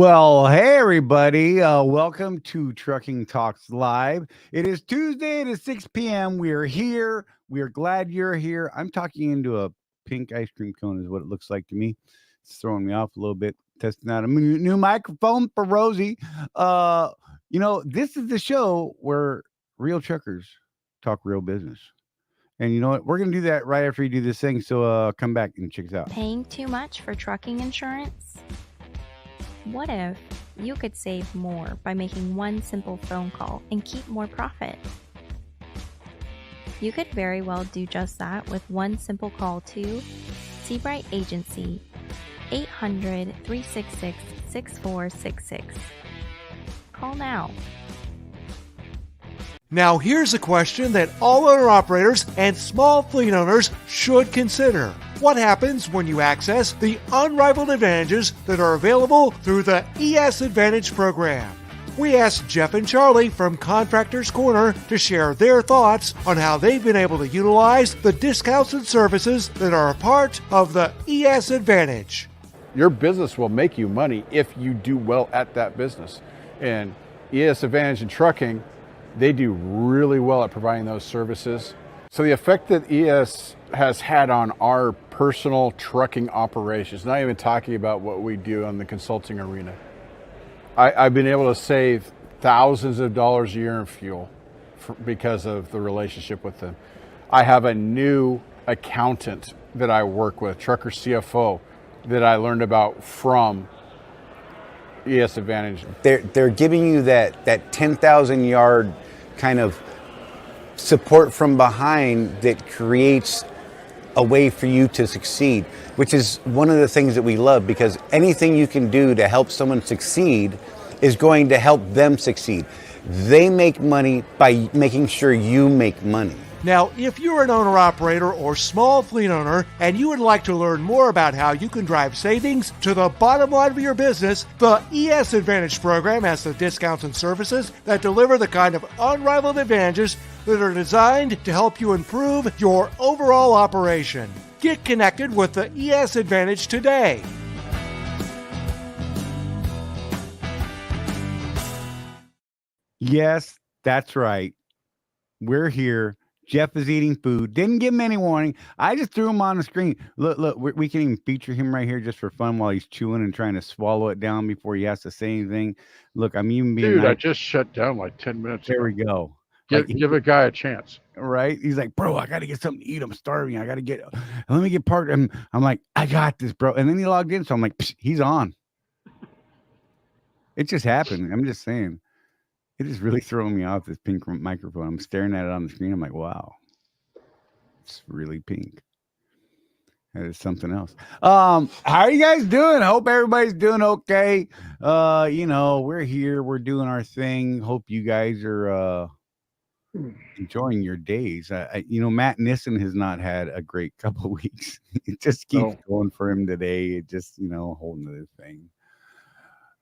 Well, hey everybody. Welcome to Trucking Talks Live. It is Tuesday at 6 p.m. We are here. We are glad you're here. I'm talking into a pink ice cream cone is what it looks like to me. It's throwing me off a little bit. Testing out a new microphone for Rosie. This is the show where real truckers talk real business. And you know what? We're going to do that right after we do this thing. So come back and check us out. Paying too much for trucking insurance? What if you could save more by making one simple phone call and keep more profit? You could very well do just that with one simple call to Seabright Agency, 800-366-6466. Call now. Now here's a question that all owner-operators and small fleet owners should consider. What happens when you access the unrivaled advantages that are available through the ES Advantage program? We asked Jeff and Charlie from Contractors Corner to share their thoughts on how they've been able to utilize the discounts and services that are a part of the ES Advantage. Your business will make you money if you do well at that business. And ES Advantage in trucking, they do really well at providing those services. So the effect that ES has had on our personal trucking operations, not even talking about what we do on the consulting arena, I've been able to save thousands of dollars a year in fuel because of the relationship with them. I have a new accountant that I work with, trucker CFO, that I learned about from ES Advantage. They're giving you that 10,000 yard kind of support from behind that creates a way for you to succeed, which is one of the things that we love, because anything you can do to help someone succeed is going to help them succeed. They make money by making sure you make money. Now, if you're an owner-operator or small fleet owner and you would like to learn more about how you can drive savings to the bottom line of your business, the ES Advantage program has the discounts and services that deliver the kind of unrivaled advantages that are designed to help you improve your overall operation. Get connected with the ES Advantage today. Yes, that's right. We're here. Jeff is eating food. Didn't give him any warning. I just threw him on the screen. Look, we can even feature him right here just for fun while he's chewing and trying to swallow it down before he has to say anything. Look, I'm even being Dude, nice. I just shut down like 10 minutes There ago. we go. Give a guy a chance. Right? He's like, bro, I got to get something to eat. I'm starving. I got to get, let me get parked. I'm like, I got this, bro. And then he logged in. So I'm like, he's on. It just happened. I'm just saying. It is really throwing me off, this pink microphone. I'm staring at it on the screen. I'm like, wow, it's really pink. That is something else. How are you guys doing? Hope everybody's doing okay. We're here. We're doing our thing. Hope you guys are enjoying your days. Matt Nissen has not had a great couple of weeks. It just keeps going for him today. It just, holding to this thing.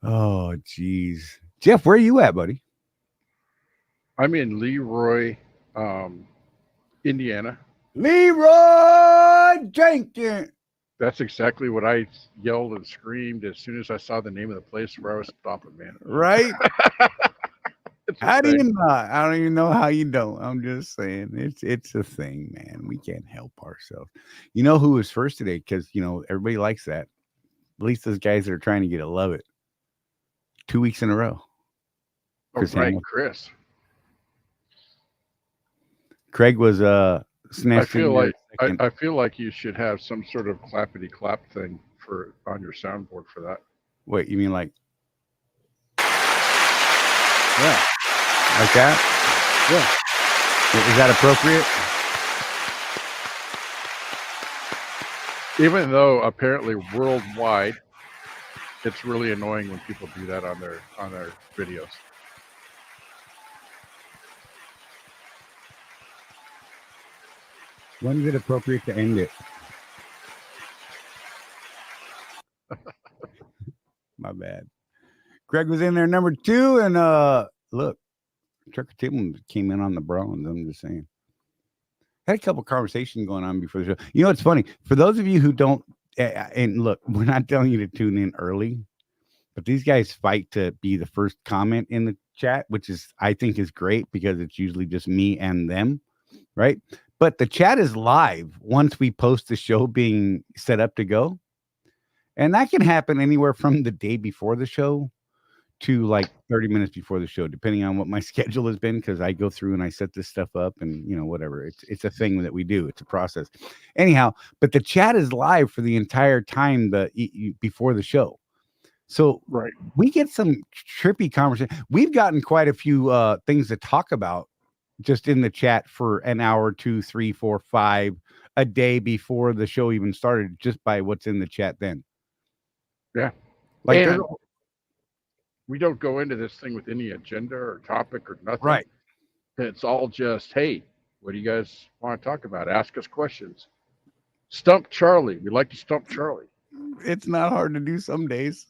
Oh, geez. Jeff, where are you at, buddy? I'm in Leroy, Indiana. Leroy Jenkins. That's exactly what I yelled and screamed as soon as I saw the name of the place where I was stopping, man. Right? How do you not? I don't even know how you don't. I'm just saying it's a thing, man. We can't help ourselves. You know who was first today? Because everybody likes that. At least those guys that are trying to get it love it. 2 weeks in a row. Chris. Craig was I feel like you should have some sort of clappity clap thing on your soundboard for that. Wait, you mean like? Yeah, like that. Yeah, is that appropriate? Even though apparently worldwide, it's really annoying when people do that on their videos. When is it appropriate to end it? My bad. Greg was in there number 2, and look, Trucker Tim came in on the bronze. I'm just saying. Had a couple conversations going on before the show. You know, it's funny for those of you who don't. And look, we're not telling you to tune in early, but these guys fight to be the first comment in the chat, which is, I think, is great because it's usually just me and them, right? But the chat is live once we post the show being set up to go. And that can happen anywhere from the day before the show to like 30 minutes before the show, depending on what my schedule has been, because I go through and I set this stuff up and, you know, whatever. It's a thing that we do. It's a process. Anyhow, but the chat is live for the entire time before the show. So right, we get some trippy conversation. We've gotten quite a few things to talk about just in the chat for an hour, 2, 3, 4, 5 a day before the show even started, just by what's in the chat then. Yeah. Like, and we don't go into this thing with any agenda or topic or nothing. Right. It's all just, hey, what do you guys want to talk about? Ask us questions. Stump Charlie. We like to stump Charlie. It's not hard to do some days.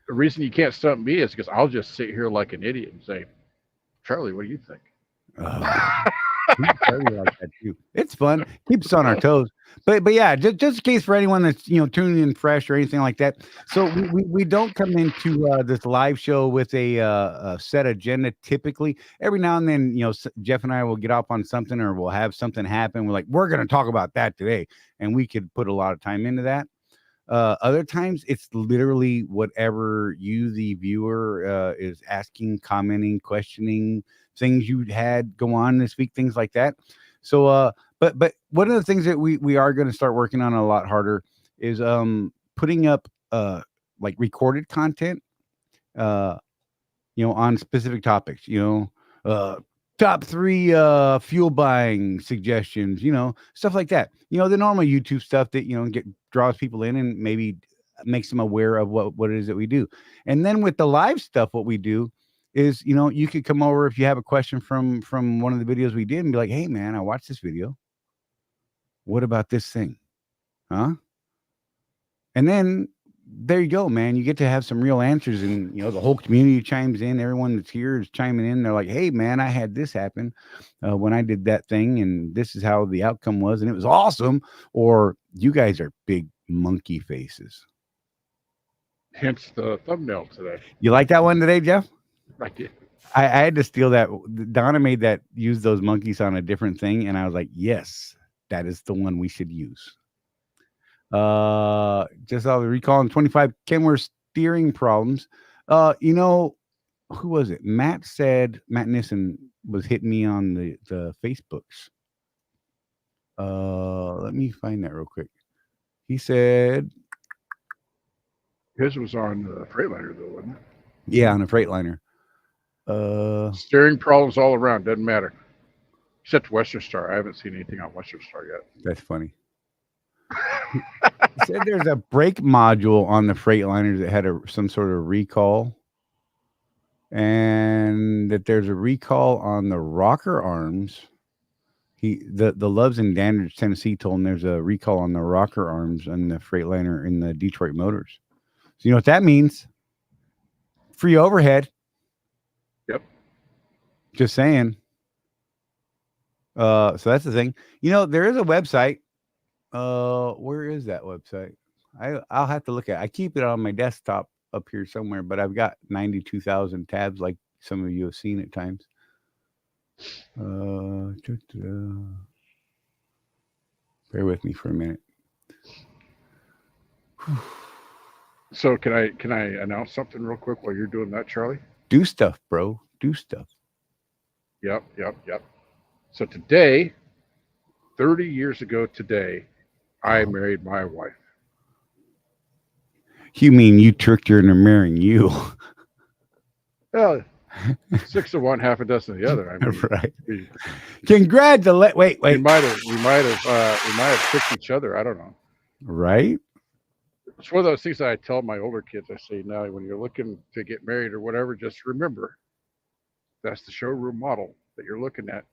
The reason you can't stump me is because I'll just sit here like an idiot and say, Charlie, what do you think? Like that too. It's fun. Keeps us on our toes. But yeah, just in case for anyone that's, you know, tuning in fresh or anything like that. So we don't come into this live show with a set agenda. Typically, every now and then, you know, Jeff and I will get off on something, or we'll have something happen. We're like, we're going to talk about that today, and we could put a lot of time into that. Other times it's literally whatever you, the viewer, is asking, commenting, questioning, things you had go on this week, things like that. So but one of the things that we are going to start working on a lot harder is putting up like recorded content, you know, on specific topics, you know, top 3 fuel buying suggestions, you know, stuff like that. You know, the normal YouTube stuff that, you know, draws people in and maybe makes them aware of what it is that we do. And then with the live stuff, what we do is, you know, you could come over if you have a question from one of the videos we did and be like, hey man, I watched this video. What about this thing? Huh? And then there you go, man. You get to have some real answers, and, you know, the whole community chimes in. Everyone that's here is chiming in. They're like, hey man, I had this happen when I did that thing, and this is how the outcome was, and it was awesome. Or you guys are big monkey faces. Hence the thumbnail today. You like that one today, Jeff? I did. I had to steal that. Donna made that, use those monkeys on a different thing, and I was like, yes, that is the one we should use. Just all the recall and 25 Kenworth steering problems. You know, who was it? Matt Nissen was hitting me on the Facebooks. Let me find that real quick. He said his was on the Freightliner though, wasn't it? Yeah, on a Freightliner. Steering problems all around, doesn't matter. Except Western Star. I haven't seen anything on Western Star yet. That's funny. He said there's a brake module on the Freightliner that had some sort of recall, and that there's a recall on the rocker arms. The Loves in Dandridge, Tennessee, told him there's a recall on the rocker arms on the Freightliner in the Detroit Motors. So you know what that means? Free overhead. Yep. Just saying. So that's the thing. You know, there is a website. Where is that website? I'll have to look at it. I keep it on my desktop up here somewhere, but I've got 92,000 tabs, like some of you have seen at times. Bear with me for a minute. So can I announce something real quick while you're doing that, Charlie? Do stuff, bro. Do stuff. Yep. So today, 30 years ago today, I married my wife. You mean you tricked her into marrying you? Well, 6 of one, half a dozen of the other. I mean, right. Congratulate. Wait. We might have tricked each other. I don't know. Right. It's one of those things that I tell my older kids. I say, now, when you're looking to get married or whatever, just remember that's the showroom model that you're looking at.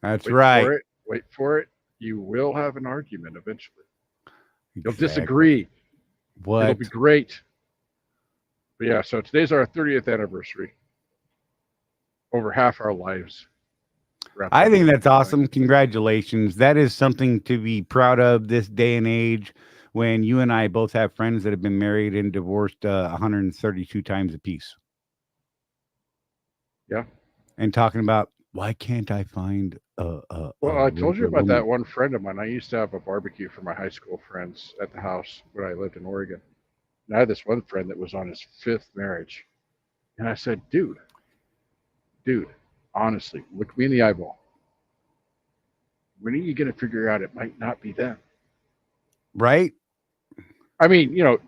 That's right. Wait for it. You will have an argument eventually. You'll Exactly. disagree. What? It'll be great. But yeah, so today's our 30th anniversary. Over half our lives. I think that's awesome. Congratulations. That is something to be proud of this day and age, when you and I both have friends that have been married and divorced 132 times apiece. Yeah. And talking about, why can't I find a Well, I told you regular about that woman? one friend of mine. I used to have a barbecue for my high school friends at the house when I lived in Oregon. And I had this one friend that was on his 5th marriage. And I said, dude, honestly, look me in the eyeball. When are you going to figure out it might not be them? Right? I mean, you know,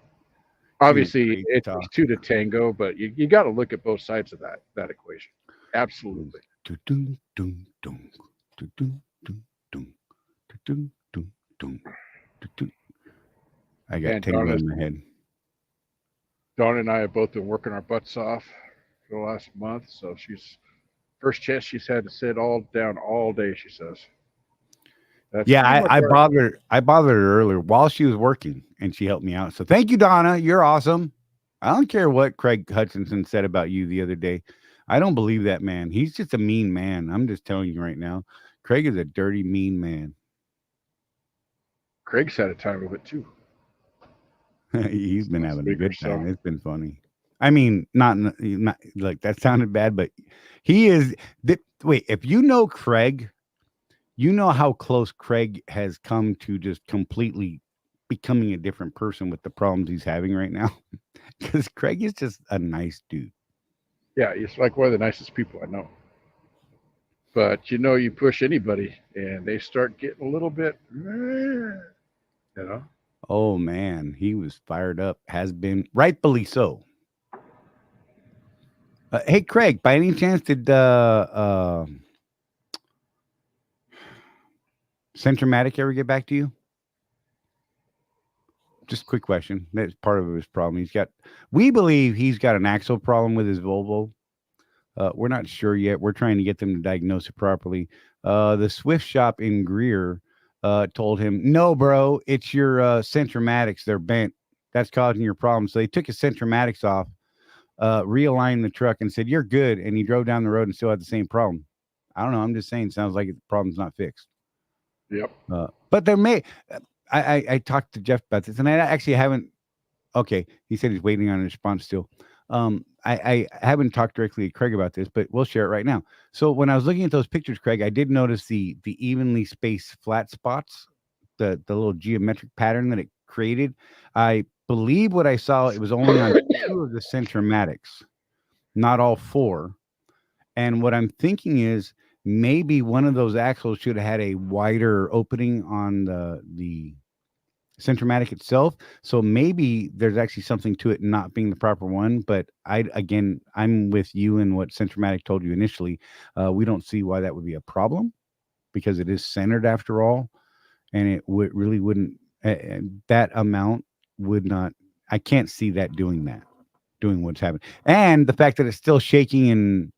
obviously great it talk. takes two to tango, but you got to look at both sides of that equation. Absolutely. Dun, dun, dun, dun, dun, dun, dun, dun, dun, dun, dun. I got And tango in my head. Dawn and I have both been working our butts off for the last month. So she's first chest she's had to sit all down all day, she says. That's Yeah, pretty much I our- bothered her earlier while she was working, and she helped me out. So thank you, Donna. You're awesome. I don't care what Craig Hutchinson said about you the other day. I don't believe that man. He's just a mean man. I'm just telling you right now. Craig is a dirty, mean man. Craig's had a time of it too. He's been Last having a week or good time. so. It's been funny. I mean, not like that sounded bad, but he is. Wait, if you know Craig, you know how close Craig has come to just completely becoming a different person with the problems he's having right now. Because Craig is just a nice dude. Yeah, he's like one of the nicest people I know. But you know, you push anybody and they start getting a little bit, you know. Oh man, he was fired up. Has been rightfully so. Hey Craig, by any chance did Centromatic ever get back to you? Just a quick question. That's part of his problem. We believe he's got an axle problem with his Volvo. We're not sure yet. We're trying to get them to diagnose it properly. The Swift shop in Greer told him, no, bro, it's your Centromatics. They're bent. That's causing your problem. So they took his Centromatics off, realigned the truck and said, you're good. And he drove down the road and still had the same problem. I don't know. I'm just saying, sounds like the problem's not fixed. Yep. But there may, I talked to Jeff about this and I actually haven't. Okay. He said he's waiting on a response still. I haven't talked directly to Craig about this, but we'll share it right now. So when I was looking at those pictures, Craig, I did notice the evenly spaced flat spots, the little geometric pattern that it created. I believe what I saw, it was only on 2 of the Centromatics, not all 4. And what I'm thinking is maybe one of those axles should have had a wider opening on the Centromatic itself. So maybe there's actually something to it not being the proper one. But I'm with you in what Centromatic told you initially. We don't see why that would be a problem because it is centered after all. And it really wouldn't, that amount would not, I can't see that doing what's happening. And the fact that it's still shaking and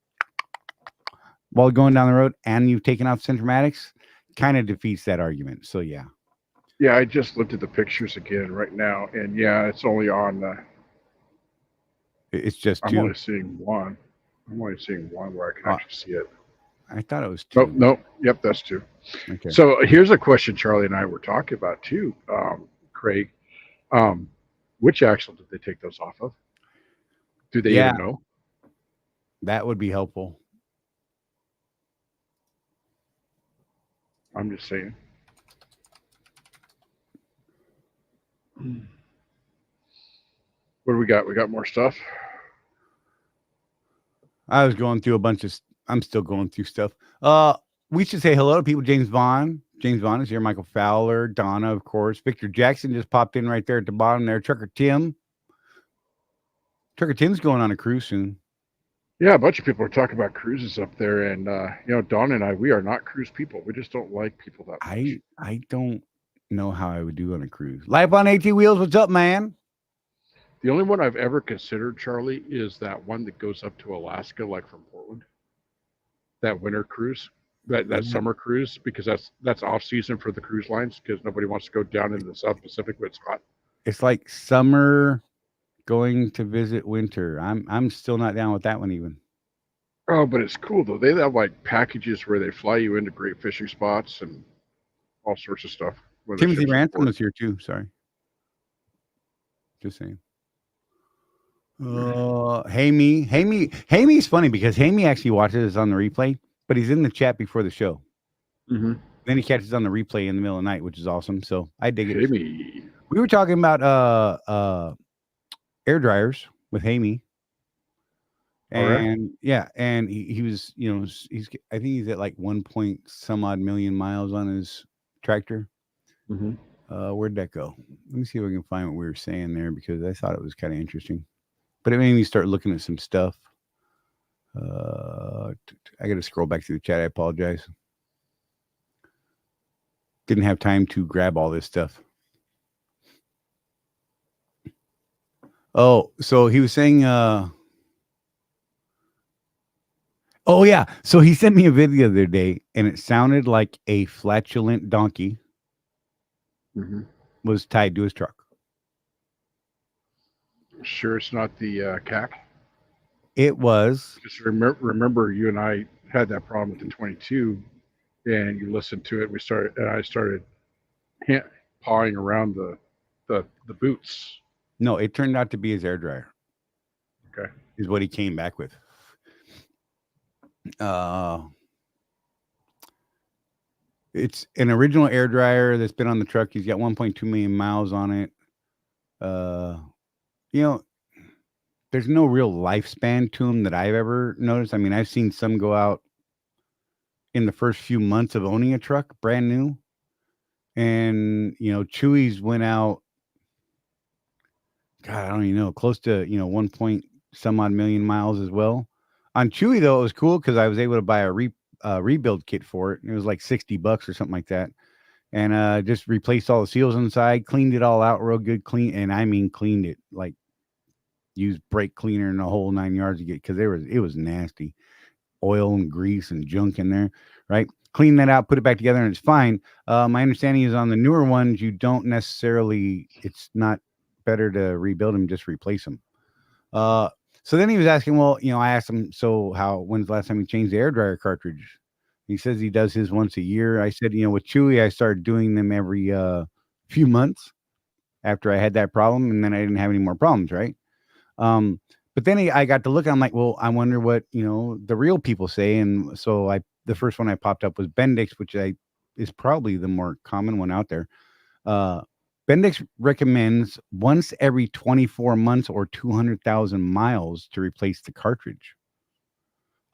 while going down the road and you've taken off Centromatics kind of defeats that argument. So yeah. Yeah, I just looked at the pictures again right now, and yeah, it's only on. It's just 2. I'm only seeing one. I'm only seeing one where I can actually see it. I thought it was 2. Nope. Yep, that's 2. Okay. So here's a question Charlie and I were talking about too, Craig. Which axle did they take those off of? Do they even know? That would be helpful. I'm just saying. What do we got? We got more stuff. I was going through I'm still going through stuff. We should say hello to people. James Vaughn. James Vaughn is here. Michael Fowler, Donna, of course. Victor Jackson just popped in right there at the bottom there. Trucker Tim. Trucker Tim's going on a cruise soon. Yeah, a bunch of people are talking about cruises up there, and Dawn and I, we are not cruise people. We just don't like people that much. I don't know how I would do on a cruise. Life on 18 wheels. What's up, man? The only one I've ever considered, Charlie, is that one that goes up to Alaska, like from Portland. That winter cruise, that summer cruise, because that's off season for the cruise lines because nobody wants to go down into the South Pacific when it's hot. It's like summer going to visit winter. I'm still not down with that one even. Oh, but it's cool though. They have like packages where they fly you into great fishing spots and all sorts of stuff. Timothy Ransom was here too. Sorry. Just saying. Hamey's funny because Hamey actually watches us on the replay, but he's in the chat before the show. Mm-hmm. Then he catches on the replay in the middle of the night, which is awesome. So I dig it. Jamie. We were talking about air dryers with Hamey. And and he was, I think he's at like 1 point some odd million miles on his tractor. Mm-hmm. Where'd that go? Let me see if we can find what we were saying there because I thought it was kind of interesting. But it made me start looking at some stuff. I got to scroll back to the chat. I apologize. Didn't have time to grab all this stuff. Oh, so he was saying, oh yeah. So he sent me a video the other day and it sounded like a flatulent donkey was tied to his truck. Sure it's not the CAC? It was. Just remember you and I had that problem with the 22 and you listened to it. I started pawing around the boots. No, it turned out to be his air dryer. Okay. Is what he came back with. It's an original air dryer that's been on the truck. He's got 1.2 million miles on it. There's no real lifespan to them that I've ever noticed. I mean, I've seen some go out in the first few months of owning a truck, brand new. And, Chewy's went out, God, I don't even know, close to, 1 point some odd million miles as well. On Chewy, though, it was cool because I was able to buy a rebuild kit for it. It was like $60 or something like that. And just replaced all the seals inside, cleaned it all out real good, and I mean cleaned it, like used brake cleaner and the whole 9 yards to get, because it was nasty. Oil and grease and junk in there, right? Clean that out, put it back together, and it's fine. My understanding is on the newer ones, you don't necessarily, it's not better to rebuild them, just replace them. So then he was asking, well, I asked him, so when's the last time he changed the air dryer cartridge? He says he does his once a year. I said, with Chewy, I started doing them every few months after I had that problem, and then I didn't have any more problems, right? But then I got to look, I'm like, well, I wonder what, the real people say. And so the first one I popped up was Bendix, which is probably the more common one out there. Bendix recommends once every 24 months or 200,000 miles to replace the cartridge.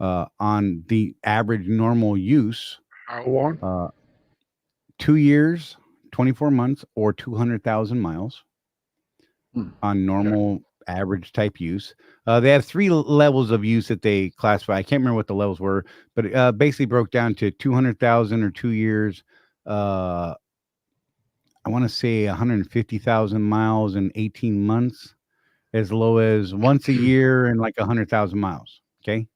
On the average normal use. How long? 2 years, 24 months, or 200,000 miles on normal average type use. They have 3 levels of use that they classify. I can't remember what the levels were, but it basically broke down to 200,000 or 2 years. I want to say 150,000 miles in 18 months, as low as once a year and like 100,000 miles. Okay.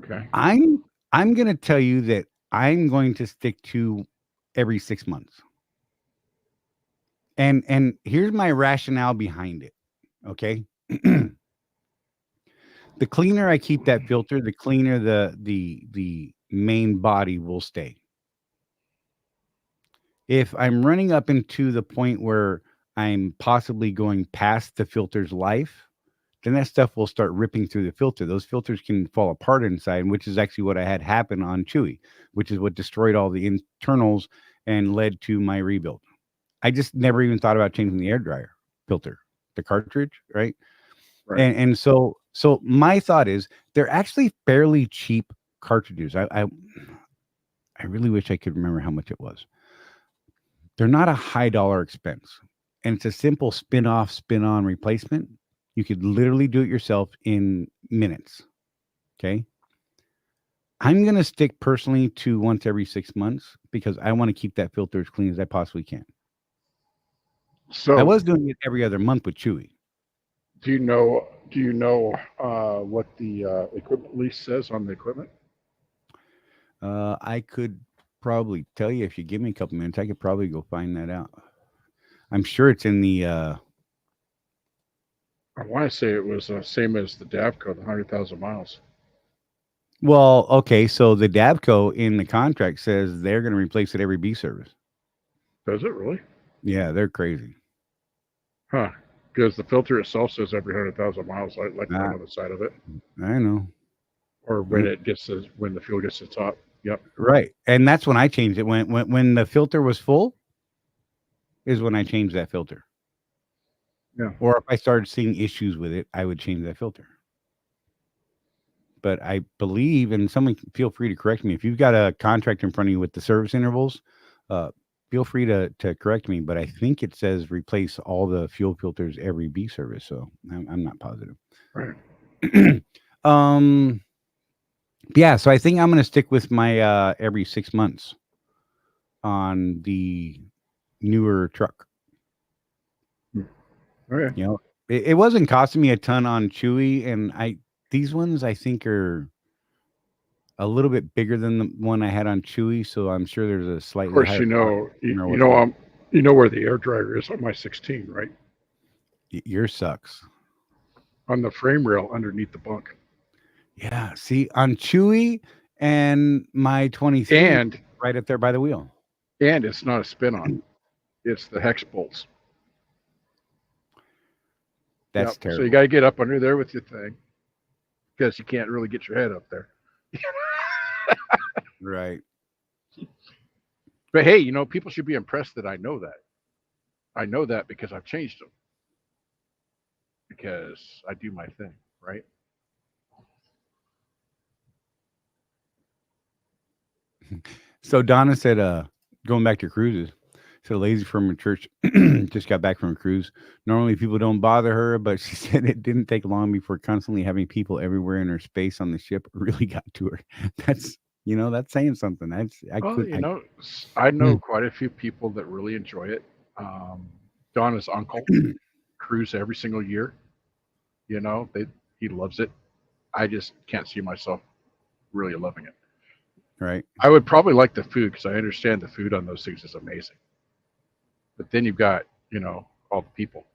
Okay. I'm going to tell you that I'm going to stick to every 6 months. And here's my rationale behind it. Okay. The cleaner I keep that filter, the cleaner the main body will stay. If I'm running up into the point where I'm possibly going past the filter's life, then that stuff will start ripping through the filter. Those filters can fall apart inside, which is actually what I had happen on Chewy, which is what destroyed all the internals and led to my rebuild. I just never even thought about changing the air dryer filter, the cartridge, right? And so my thought is they're actually fairly cheap cartridges. I really wish I could remember how much it was. They're not a high dollar expense, and it's a simple spin off, spin on replacement. You could literally do it yourself in minutes. Okay. I'm going to stick personally to once every 6 months because I want to keep that filter as clean as I possibly can. So I was doing it every other month with Chewy. Do you know what the equipment lease says on the equipment? I could probably tell you if you give me a couple minutes. I could probably go find that out. I'm sure it's in the I want to say it was same as the Davco, the 100,000 miles. Well, okay, so the Davco in the contract says they're going to replace it every B service. Does it really? Yeah, they're crazy. Huh. because the filter itself says every 100,000 miles. I like the one on the side of it, I know. or when it gets to, when the fuel gets to the top. Yep. Right. And that's when I changed it. When the filter was full is when I changed that filter. Yeah. Or if I started seeing issues with it, I would change that filter. But I believe, and someone feel free to correct me, if you've got a contract in front of you with the service intervals, feel free to correct me. But I think it says replace all the fuel filters every B service. So I'm not positive. Right. Yeah, so I think I'm going to stick with my every 6 months on the newer truck. Okay. You know, it wasn't costing me a ton on Chewy, and these ones I think are a little bit bigger than the one I had on Chewy, so I'm sure there's a slightly Of course, higher you know where the air dryer is on my 16, right? Yours sucks. On the frame rail underneath the bunk. Yeah, see, on Chewy and my 23, And right up there by the wheel. And it's not a spin-on. It's the hex bolts. That's terrible. So you got to get up under there with your thing, because you can't really get your head up there. Right. But hey, you know, people should be impressed that I know that. I know that because I've changed them. Because I do my thing, right? So Donna said, going back to cruises, so lazy from her church just got back from a cruise. Normally people don't bother her, but she said it didn't take long before constantly having people everywhere in her space on the ship really got to her. That's saying something. I know quite a few people that really enjoy it. Donna's uncle cruise every single year. You know, he loves it. I just can't see myself really loving it. Right. I would probably like the food, because I understand the food on those things is amazing. But then you've got, all the people.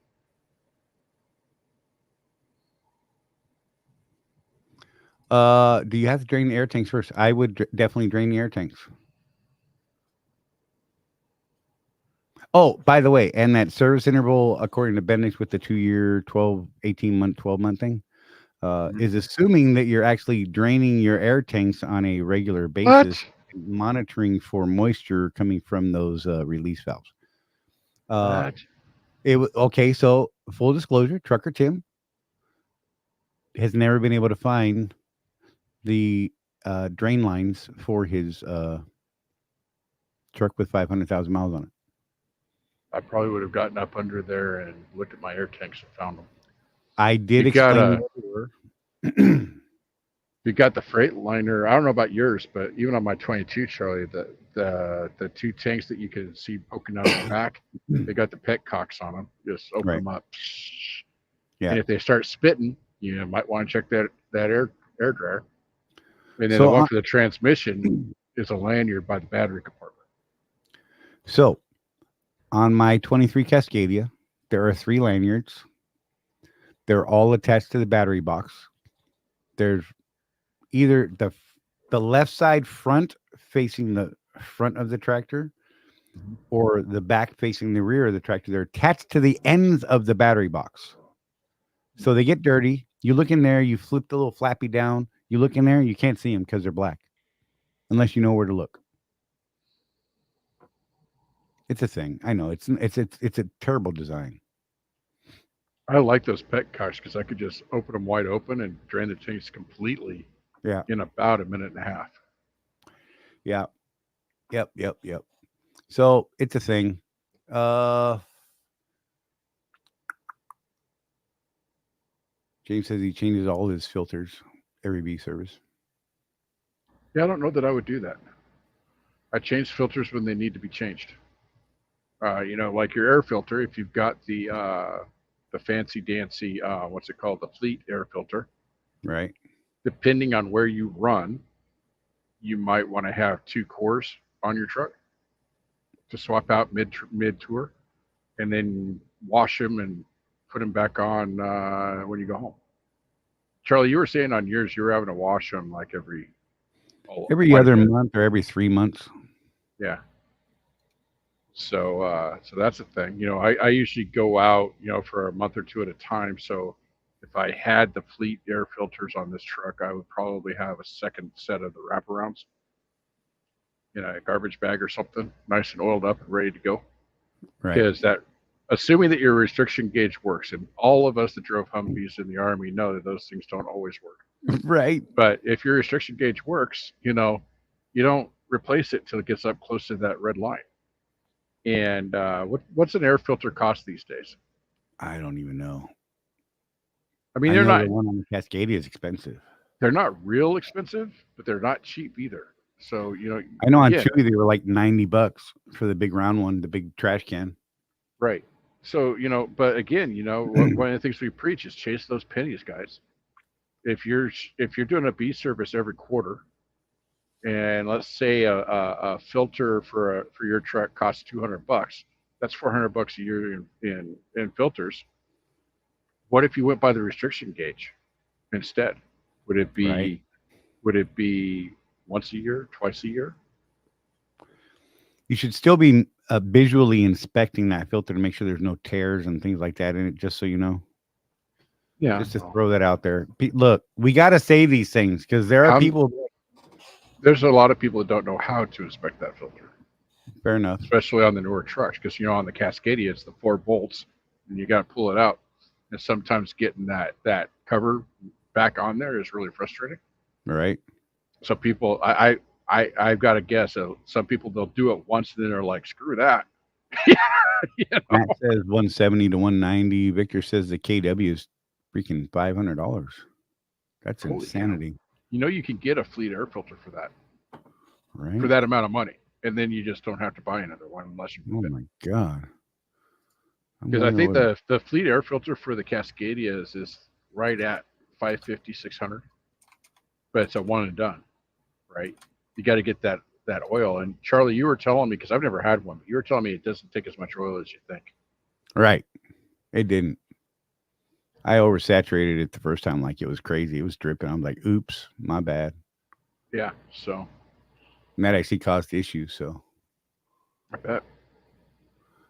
Do you have to drain the air tanks first? I would definitely drain the air tanks. Oh, by the way, and that service interval, according to Bendix, with the 2-year, 12-month thing, is assuming that you're actually draining your air tanks on a regular basis, monitoring for moisture coming from those release valves. Okay, so full disclosure, Trucker Tim has never been able to find the drain lines for his truck with 500,000 miles on it. I probably would have gotten up under there and looked at my air tanks and found them. I did explain. You got the Freightliner. I don't know about yours, but even on my 22, Charlie, the two tanks that you can see poking out of the back, they got the petcocks on them. Just open them up. Yeah. And if they start spitting, you might want to check that air dryer. And then the one for the transmission is a lanyard by the battery compartment. So on my 23 Cascadia, there are 3 lanyards. They're all attached to the battery box. There's either the left side front facing the front of the tractor, or the back facing the rear of the tractor. They're attached to the ends of the battery box. So they get dirty. You look in there, you flip the little flappy down. You look in there, you can't see them because they're black, unless you know where to look. It's a thing. I know it's a terrible design. I like those petcocks because I could just open them wide open and drain the tanks completely. Yeah. In about a minute and a half. Yeah. Yep. So it's a thing. James says he changes all his filters every B service. Yeah, I don't know that I would do that. I change filters when they need to be changed. Like your air filter, if you've got the fancy dancy, what's it called? The fleet air filter. Right. Depending on where you run, you might want to have 2 cores on your truck to swap out mid tour, and then wash them and put them back on when you go home. Charlie, you were saying on yours you were having to wash them like every other month or every 3 months. Yeah. So that's a thing. I usually go out, for a month or two at a time. So if I had the fleet air filters on this truck, I would probably have a second set of the wraparounds in a garbage bag or something, nice and oiled up and ready to go. Right. Because assuming that your restriction gauge works, and all of us that drove Humvees in the Army know that those things don't always work. Right. But if your restriction gauge works, you don't replace it till it gets up close to that red line. And what's an air filter cost these days? I don't even know. I mean, I know the one on the Cascadia is expensive. They're not real expensive, but they're not cheap either. So I know on Chewy they were like $90 for the big round one, the big trash can. Right. So but again, one of the things we preach is chase those pennies, guys. If you're doing a B service every quarter, and let's say a filter for your truck costs $200, that's $400 a year in filters. What if you went by the restriction gauge instead? Would it be Right. would it be once a year, twice a year? You should still be visually inspecting that filter to make sure there's no tears and things like that in it, just so you know. Yeah. Just to throw that out there. Look, we got to say these things because there are people. There's a lot of people that don't know how to inspect that filter. Fair enough. Especially on the newer trucks, because on the Cascadia it's the 4 bolts, and you got to pull it out. And sometimes getting that cover back on there is really frustrating. Right. So people, I've got to guess. Some people, they'll do it once, and then they're like, "Screw that." Matt says 170 to 190. Victor says the KW is freaking $500. That's Holy insanity. You can get a fleet air filter for that, Right. for that amount of money, and then you just don't have to buy another one unless you. Oh my God. Because I think the fleet air filter for the Cascadia is right at 550, 600, but it's a one and done, right? You got to get that oil. And Charlie, you were telling me, because I've never had one, but you were telling me it doesn't take as much oil as you think. Right. It didn't. I oversaturated it the first time like it was crazy. It was dripping. I'm like, oops, my bad. Yeah. So. And that actually caused issues. So. I bet.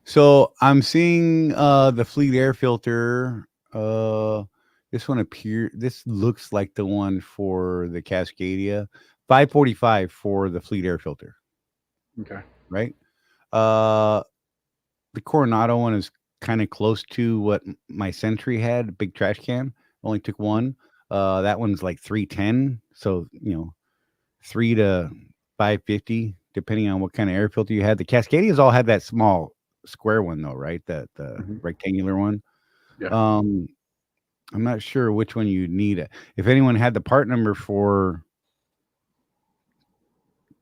So I'm seeing the fleet air filter. This one this looks like the one for the Cascadia. $545 for the fleet air filter. Okay. Right. The Coronado one is kind of close to what my Sentry had, a big trash can. Only took one. That one's like $310. So $3 to $550, depending on what kind of air filter you had. The Cascadias all had that small square one though, right? The rectangular one. Yeah. I'm not sure which one you need. If anyone had the part number for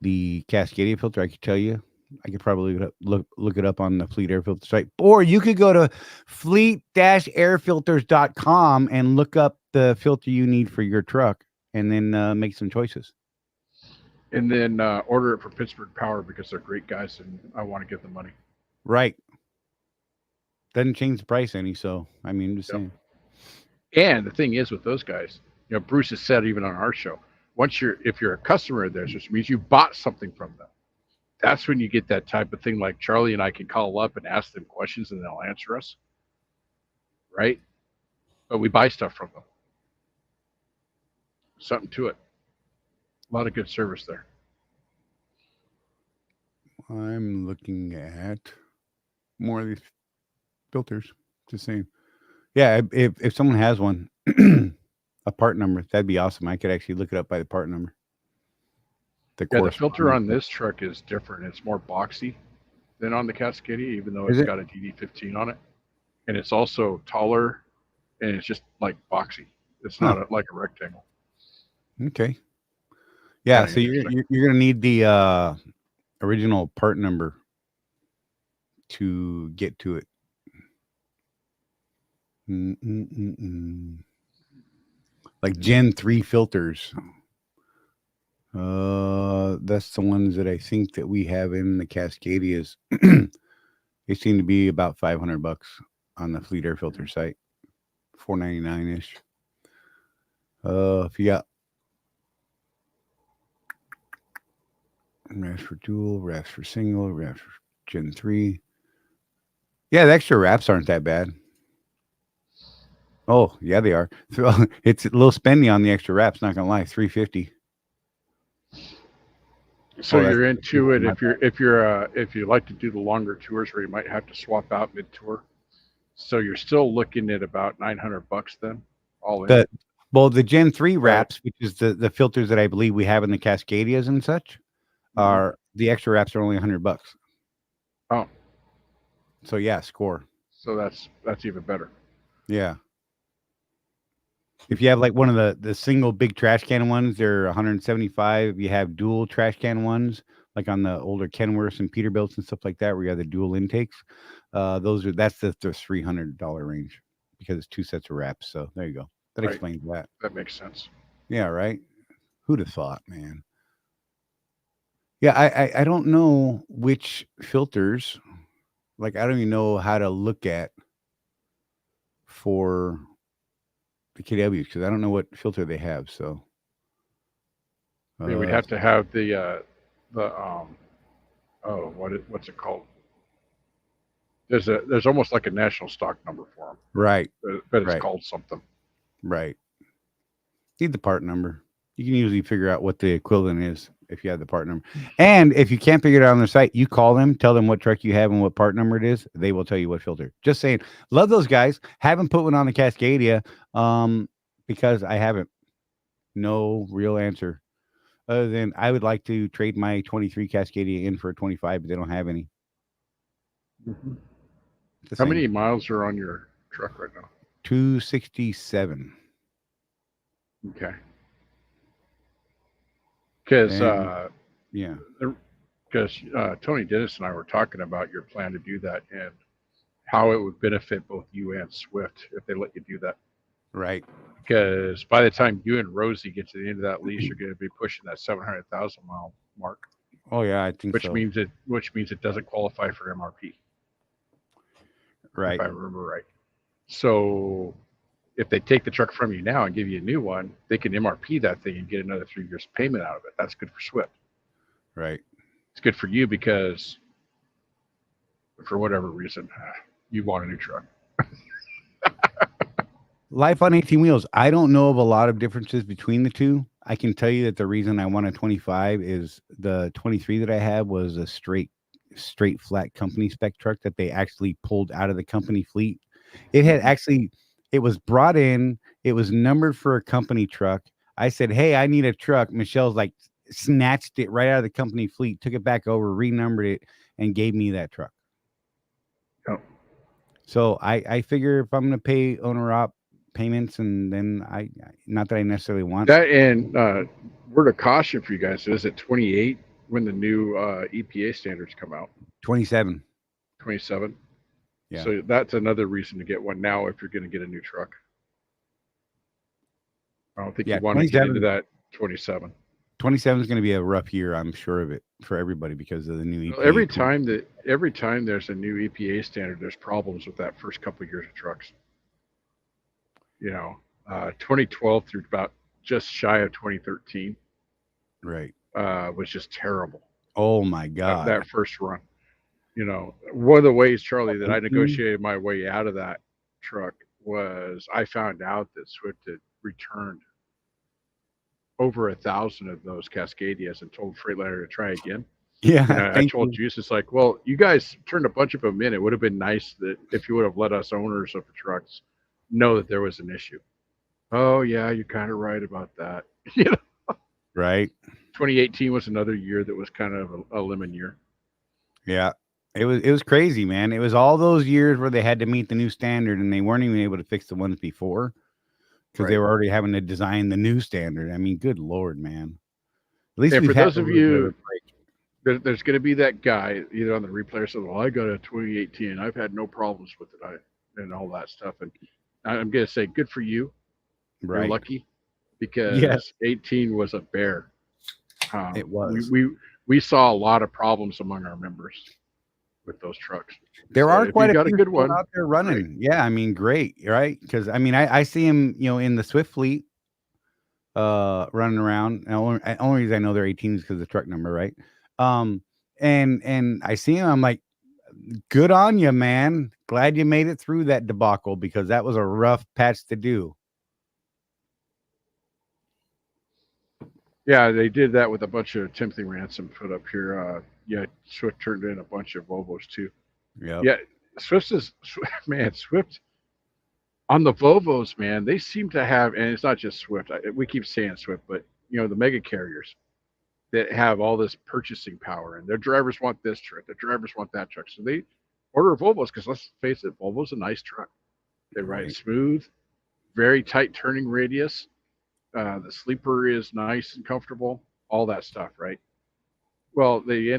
the Cascadia filter, I could tell you. I could probably look it up on the Fleet Air Filter site, or you could go to fleet-airfilters.com and look up the filter you need for your truck, and then make some choices. And then order it for Pittsburgh Power, because they're great guys, and I want to give them money. Right. Doesn't change the price any. So I mean, I'm just saying. And the thing is with those guys, Bruce has said even on our show, if you're a customer of theirs, which means you bought something from them, that's when you get that type of thing. Like Charlie and I can call up and ask them questions, and they'll answer us, right? But we buy stuff from them. Something to it. A lot of good service there. I'm looking at more of these filters. Just saying. Yeah, if someone has one, a part number, that'd be awesome. I could actually look it up by the part number. The filter on this truck is different. It's more boxy than on the Cascadia, even though it's got a DD15 on it. And it's also taller, and it's just like boxy. It's not like a rectangle. Okay. Yeah, so you're going to need the original part number to get to it. Like Gen 3 filters. That's the ones that I think that we have in the Cascadias. They seem to be about $500 on the Fleet Air Filter site. $499-ish. If you got rafts for dual, rafts for single, rafts for Gen 3. Yeah, the extra wraps aren't that bad. Oh, yeah, they are. So it's a little spendy on the extra wraps, not gonna lie. $350. So Oh, that's you're into it my if you like to do the longer tours where you might have to swap out mid tour. So you're still looking at about $900 then, all in. the Gen 3 wraps, which is the filters that I believe we have in the Cascadias and such, are the extra wraps are only $100. Oh, So yeah, score. so that's even better. Yeah. If you have like one of the single big trash can ones, they're 175. If you have dual trash can ones, like on the older Kenworths and Peterbilts and stuff like that, where you have the dual intakes, that's the $300 range because it's 2 sets of wraps. So there you go. That Right. explains that. That makes sense. Yeah, right. Who'd have thought, man? Yeah, I don't know which filters. Like I don't even know how to look at for the KWs because I don't know what filter they have. So I mean, we'd have to have the what's it called? There's almost like a national stock number for them, right. but it's Right. called something. Right. Need the part number. You can usually figure out what the equivalent is if you have the part number. And if you can't figure it out on their site, you call them, tell them what truck you have and what part number it is. They will tell you what filter. Just saying. Love those guys. Haven't put one on the Cascadia because I haven't. No real answer. Other than I would like to trade my 23 Cascadia in for a 25, but they don't have any. How many miles are on your truck right now? 267. Okay. Because yeah. Because Tony Dennis and I were talking about your plan to do that and how it would benefit both you and Swift if they let you do that. Right. Because by the time you and Rosie get to the end of that lease, you're going to be pushing that 700,000 mile mark. Oh yeah, I think which so. means it doesn't qualify for MRP. Right. If I remember right. So if they take the truck from you now and give you a new one, they can MRP that thing and get another 3 years payment out of it. That's good for Swift. Right. It's good for you because for whatever reason, you want a new truck. Life on 18 wheels. I don't know of a lot of differences between the two. I can tell you that the reason I want a 25 is the 23 that I had was a straight flat company spec truck that they actually pulled out of the company fleet. It had actually, it was brought in, it was numbered for a company truck. I said, hey, I need a truck. Michelle's like snatched it right out of the company fleet, took it back over, renumbered it, and gave me that truck. Oh. So I figure if I'm going to pay owner op payments, and then I not that I necessarily want that. And word of caution for you guys is at 28 when the new EPA standards come out. 27. Yeah. So that's another reason to get one now if you're going to get a new truck. I don't think you want to get into that 27. 27 is going to be a rough year, I'm sure of it, for everybody because of the new EPA. Well, every time there's a new EPA standard, there's problems with that first couple of years of trucks. 2012 through about just shy of 2013, right, was just terrible. Oh my God, that first run. One of the ways, Charlie, that I negotiated my way out of that truck was I found out that Swift had returned over 1,000 of those Cascadias and told Freightliner to try again. Yeah, I told Juice, it's like, well, you guys turned a bunch of them in. It would have been nice that if you would have let us owners of the trucks know that there was an issue. Oh yeah, you're kind of right about that. Right. 2018 was another year that was kind of a lemon year. Yeah, it was crazy, man. It was all those years where they had to meet the new standard and they weren't even able to fix the ones before because they were already having to design the new standard. I mean, good Lord, man. At least for those of you, there's going to be that guy either on the replay or something. Well, I got a 2018. I've had no problems with it. And all that stuff. And I'm going to say, good for you. Right. You're lucky because 18 was a bear. It was. We saw a lot of problems among our members with those trucks. There are quite a few good one out there running. Great. Yeah, I mean, great, right? Because I mean, I see him, in the Swift fleet, running around. And only reason I know they're 18 is because of the truck number, right? And I see him. I'm like, good on you, man. Glad you made it through that debacle because that was a rough patch to do. Yeah, they did that with a bunch of Timothy Ransom put up here. Yeah, Swift turned in a bunch of Volvos too. Yep. Yeah, Swift on the Volvos, man. They seem to have, and it's not just Swift. We keep saying Swift, but the mega carriers that have all this purchasing power, and their drivers want this truck, their drivers want that truck, so they order Volvos because let's face it, Volvo's a nice truck. They ride smooth, very tight turning radius. The sleeper is nice and comfortable, all that stuff, right? Well, they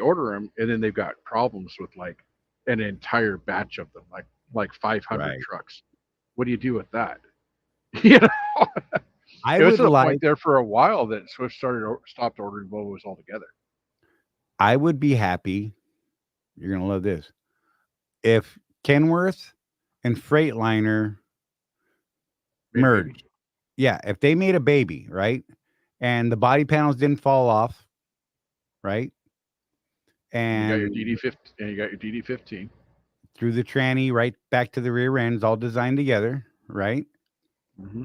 order them, and then they've got problems with like an entire batch of them, like 500 trucks. What do you do with that? It was to the point there for a while that Swift stopped ordering Volvos altogether. I would be happy. You're gonna love this. If Kenworth and Freightliner merged. Yeah, if they made a baby, right? And the body panels didn't fall off, right? And you got your DD15. Through the tranny right back to the rear ends, all designed together, right? Mm-hmm.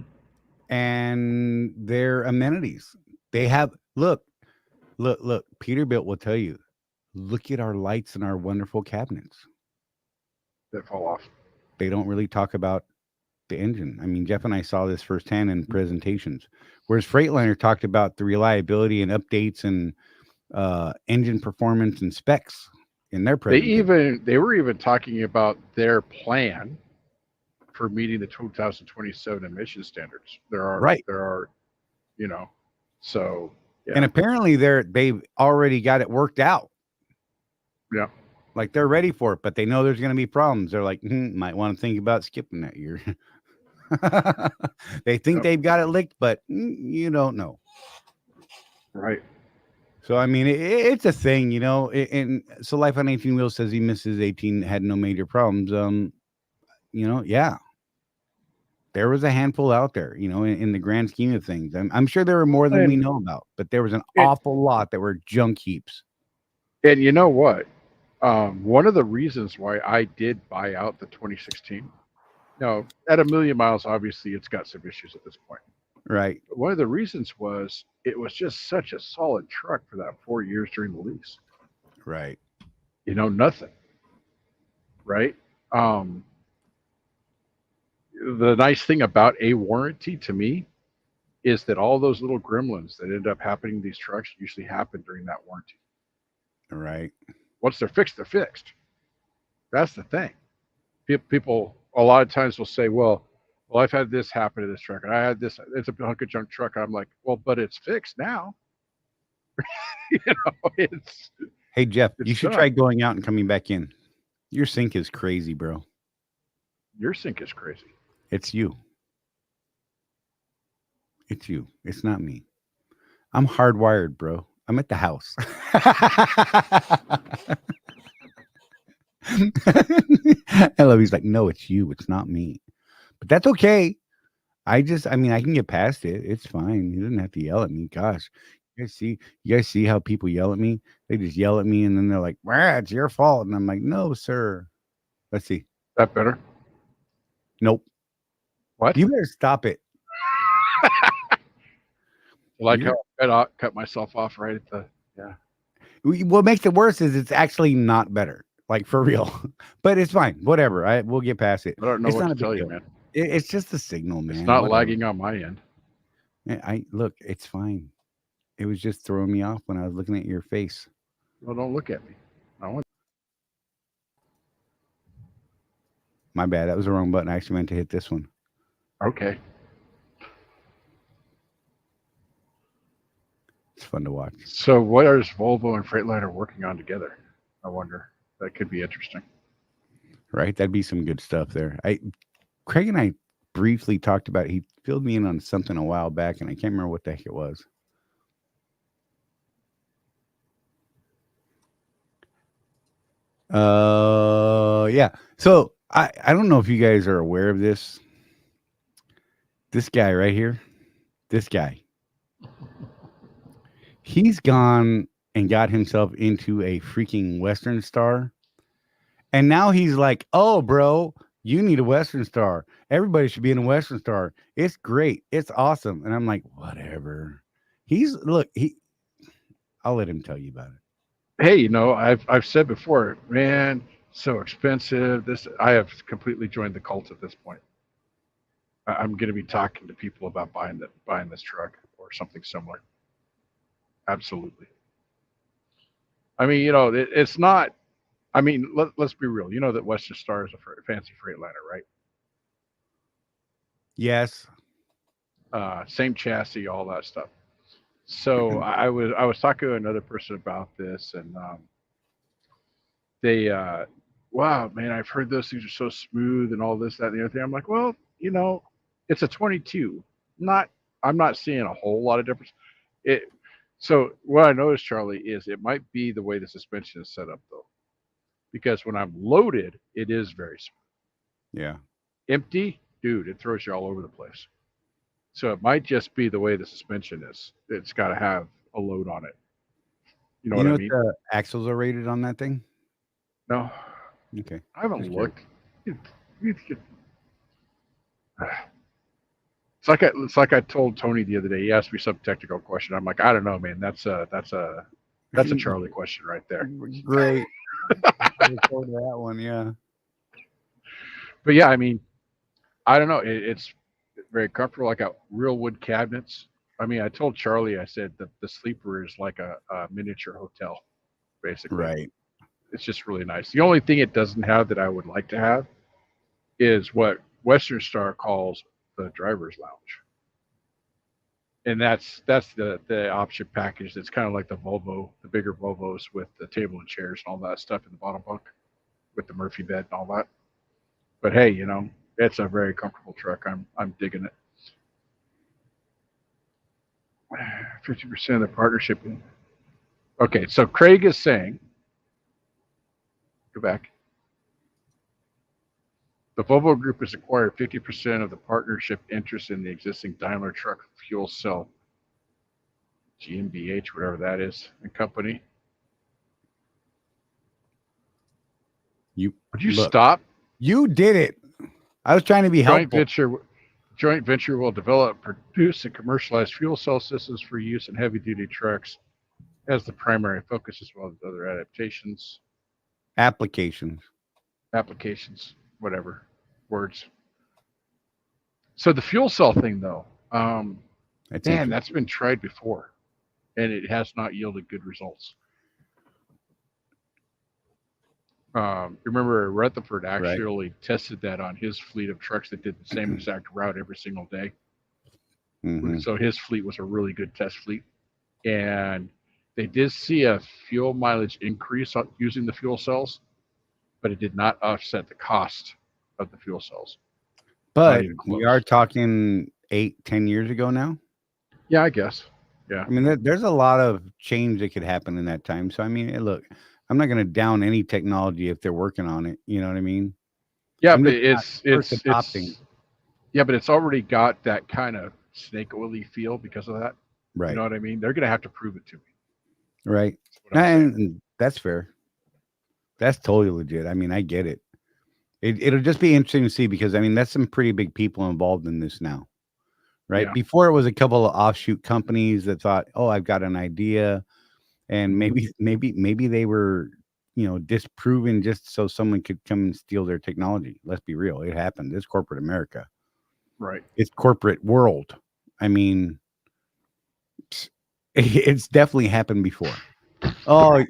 And their amenities. They have look. Peterbilt will tell you, look at our lights and our wonderful cabinets that fall off. They don't really talk about the engine. I mean, Jeff and I saw this firsthand in presentations, whereas Freightliner talked about the reliability and updates and engine performance and specs in their presentation. They were even talking about their plan for meeting the 2027 emission standards. There are, so yeah. And apparently they've already got it worked out. Yeah. Like they're ready for it, but they know there's going to be problems. They're like, might want to think about skipping that year. They think they've got it licked, but you don't know. Right. So, I mean, it's a thing, and so Life on 18 Wheels says he misses 18, had no major problems. Yeah. There was a handful out there, in the grand scheme of things. I'm sure there were more than we know about, but there was an awful lot that were junk heaps. And you know what? One of the reasons why I did buy out the 2016, at 1 million miles, obviously it's got some issues at this point. Right. But one of the reasons was it was just such a solid truck for that 4 years during the lease. Right. Nothing. Right. The nice thing about a warranty to me is that all those little gremlins that end up happening to these trucks usually happen during that warranty. Right. Once they're fixed, they're fixed. That's the thing. People a lot of times will say, well, I've had this happen to this truck, and I had this. It's a hunk of junk truck. I'm like, well, but it's fixed now. It's. Hey, Jeff, you should try going out and coming back in. Your sync is crazy, bro. Your sync is crazy. It's you. It's you. It's not me. I'm hardwired, bro. I'm at the house. I love. He's like, no, it's you. It's not me. But that's okay. I can get past it. It's fine. You didn't have to yell at me. Gosh, you guys see how people yell at me? They just yell at me and then they're like, it's your fault. And I'm like, no, sir. Let's see. That better? Nope. What? You better stop it. Like how I cut myself off right at the, yeah. What makes it worse is it's actually not better. Like for real. But it's fine. Whatever. We'll get past it. I don't know what to tell you, man. It's just a signal, man. It's not lagging on my end. Look, it's fine. It was just throwing me off when I was looking at your face. Well, don't look at me. My bad. That was the wrong button. I actually meant to hit this one. Okay. It's fun to watch. So what is Volvo and Freightliner working on together? I wonder. That could be interesting. Right? That'd be some good stuff there. Craig and I briefly talked about it. He filled me in on something a while back, and I can't remember what the heck it was. Yeah. So I don't know if you guys are aware of this. This guy right here, this guy, he's gone and got himself into a freaking Western Star. And now he's like, oh, bro, you need a Western Star. Everybody should be in a Western Star. It's great. It's awesome. And I'm like, whatever. I'll let him tell you about it. Hey, you know, I've said before, man, so expensive. I have completely joined the cult at this point. I'm going to be talking to people about buying this truck or something similar. Absolutely. I mean, you know, it's not. I mean, let's be real. You know that Western Star is a fancy Freightliner, right? Yes. Same chassis, all that stuff. So I was talking to another person about this, and they, wow, man, I've heard those things are so smooth and all this, that, and the other thing. I'm like, well, you know, it's a 22. I'm not seeing a whole lot of difference. So what I noticed, Charlie, is it might be the way the suspension is set up, though, because when I'm loaded, it is very smooth. Yeah. Empty, dude, it throws you all over the place. So it might just be the way the suspension is. It's got to have a load on it. You know what I mean? The axles are rated on that thing? No. Okay. I haven't Just looked. It's like I told Tony the other day. He asked me some technical question. I'm like, I don't know, man. That's a Charlie question right there. Great. I told that one, yeah. But yeah, I mean, I don't know. It's very comfortable. I got real wood cabinets. I mean, I told Charlie, I said that the sleeper is like a miniature hotel, basically. Right. It's just really nice. The only thing it doesn't have that I would like to have is what Western Star calls the driver's lounge. And that's the option package that's kind of like the Volvo, the bigger Volvos with the table and chairs and all that stuff in the bottom bunk with the Murphy bed and all that. But hey, you know, it's a very comfortable truck. I'm digging it. 50% of the partnership. Okay, so Craig is saying, go back. The Volvo Group has acquired 50% of the partnership interest in the existing Daimler Truck fuel cell GmbH, whatever that is, and company. Would you stop? You did it. I was trying to be helpful. Joint venture will develop, produce, and commercialize fuel cell systems for use in heavy-duty trucks as the primary focus, as well as other applications, whatever words. So the fuel cell thing, though, that's been tried before, and it has not yielded good results. Remember Rutherford actually tested that on his fleet of trucks that did the same exact route every single day. Mm-hmm. So his fleet was a really good test fleet, and they did see a fuel mileage increase using the fuel cells, but it did not offset the cost of the fuel cells. But we are talking 8-10 years ago now. Yeah, I guess. Yeah. I mean, there's a lot of change that could happen in that time. So I mean, look, I'm not going to down any technology if they're working on it. You know what I mean? Yeah, but it's yeah, but it's already got that kind of snake oily feel because of that. Right. You know what I mean? They're going to have to prove it to me. Right. And that's fair. That's totally legit. I mean, I get it. It'll just be interesting to see because, I mean, that's some pretty big people involved in this now. Right. Yeah. Before it was a couple of offshoot companies that thought, oh, I've got an idea. And maybe they were, you know, disproven just so someone could come and steal their technology. Let's be real. It happened. It's corporate America. Right. It's corporate world. I mean, it's definitely happened before. Oh,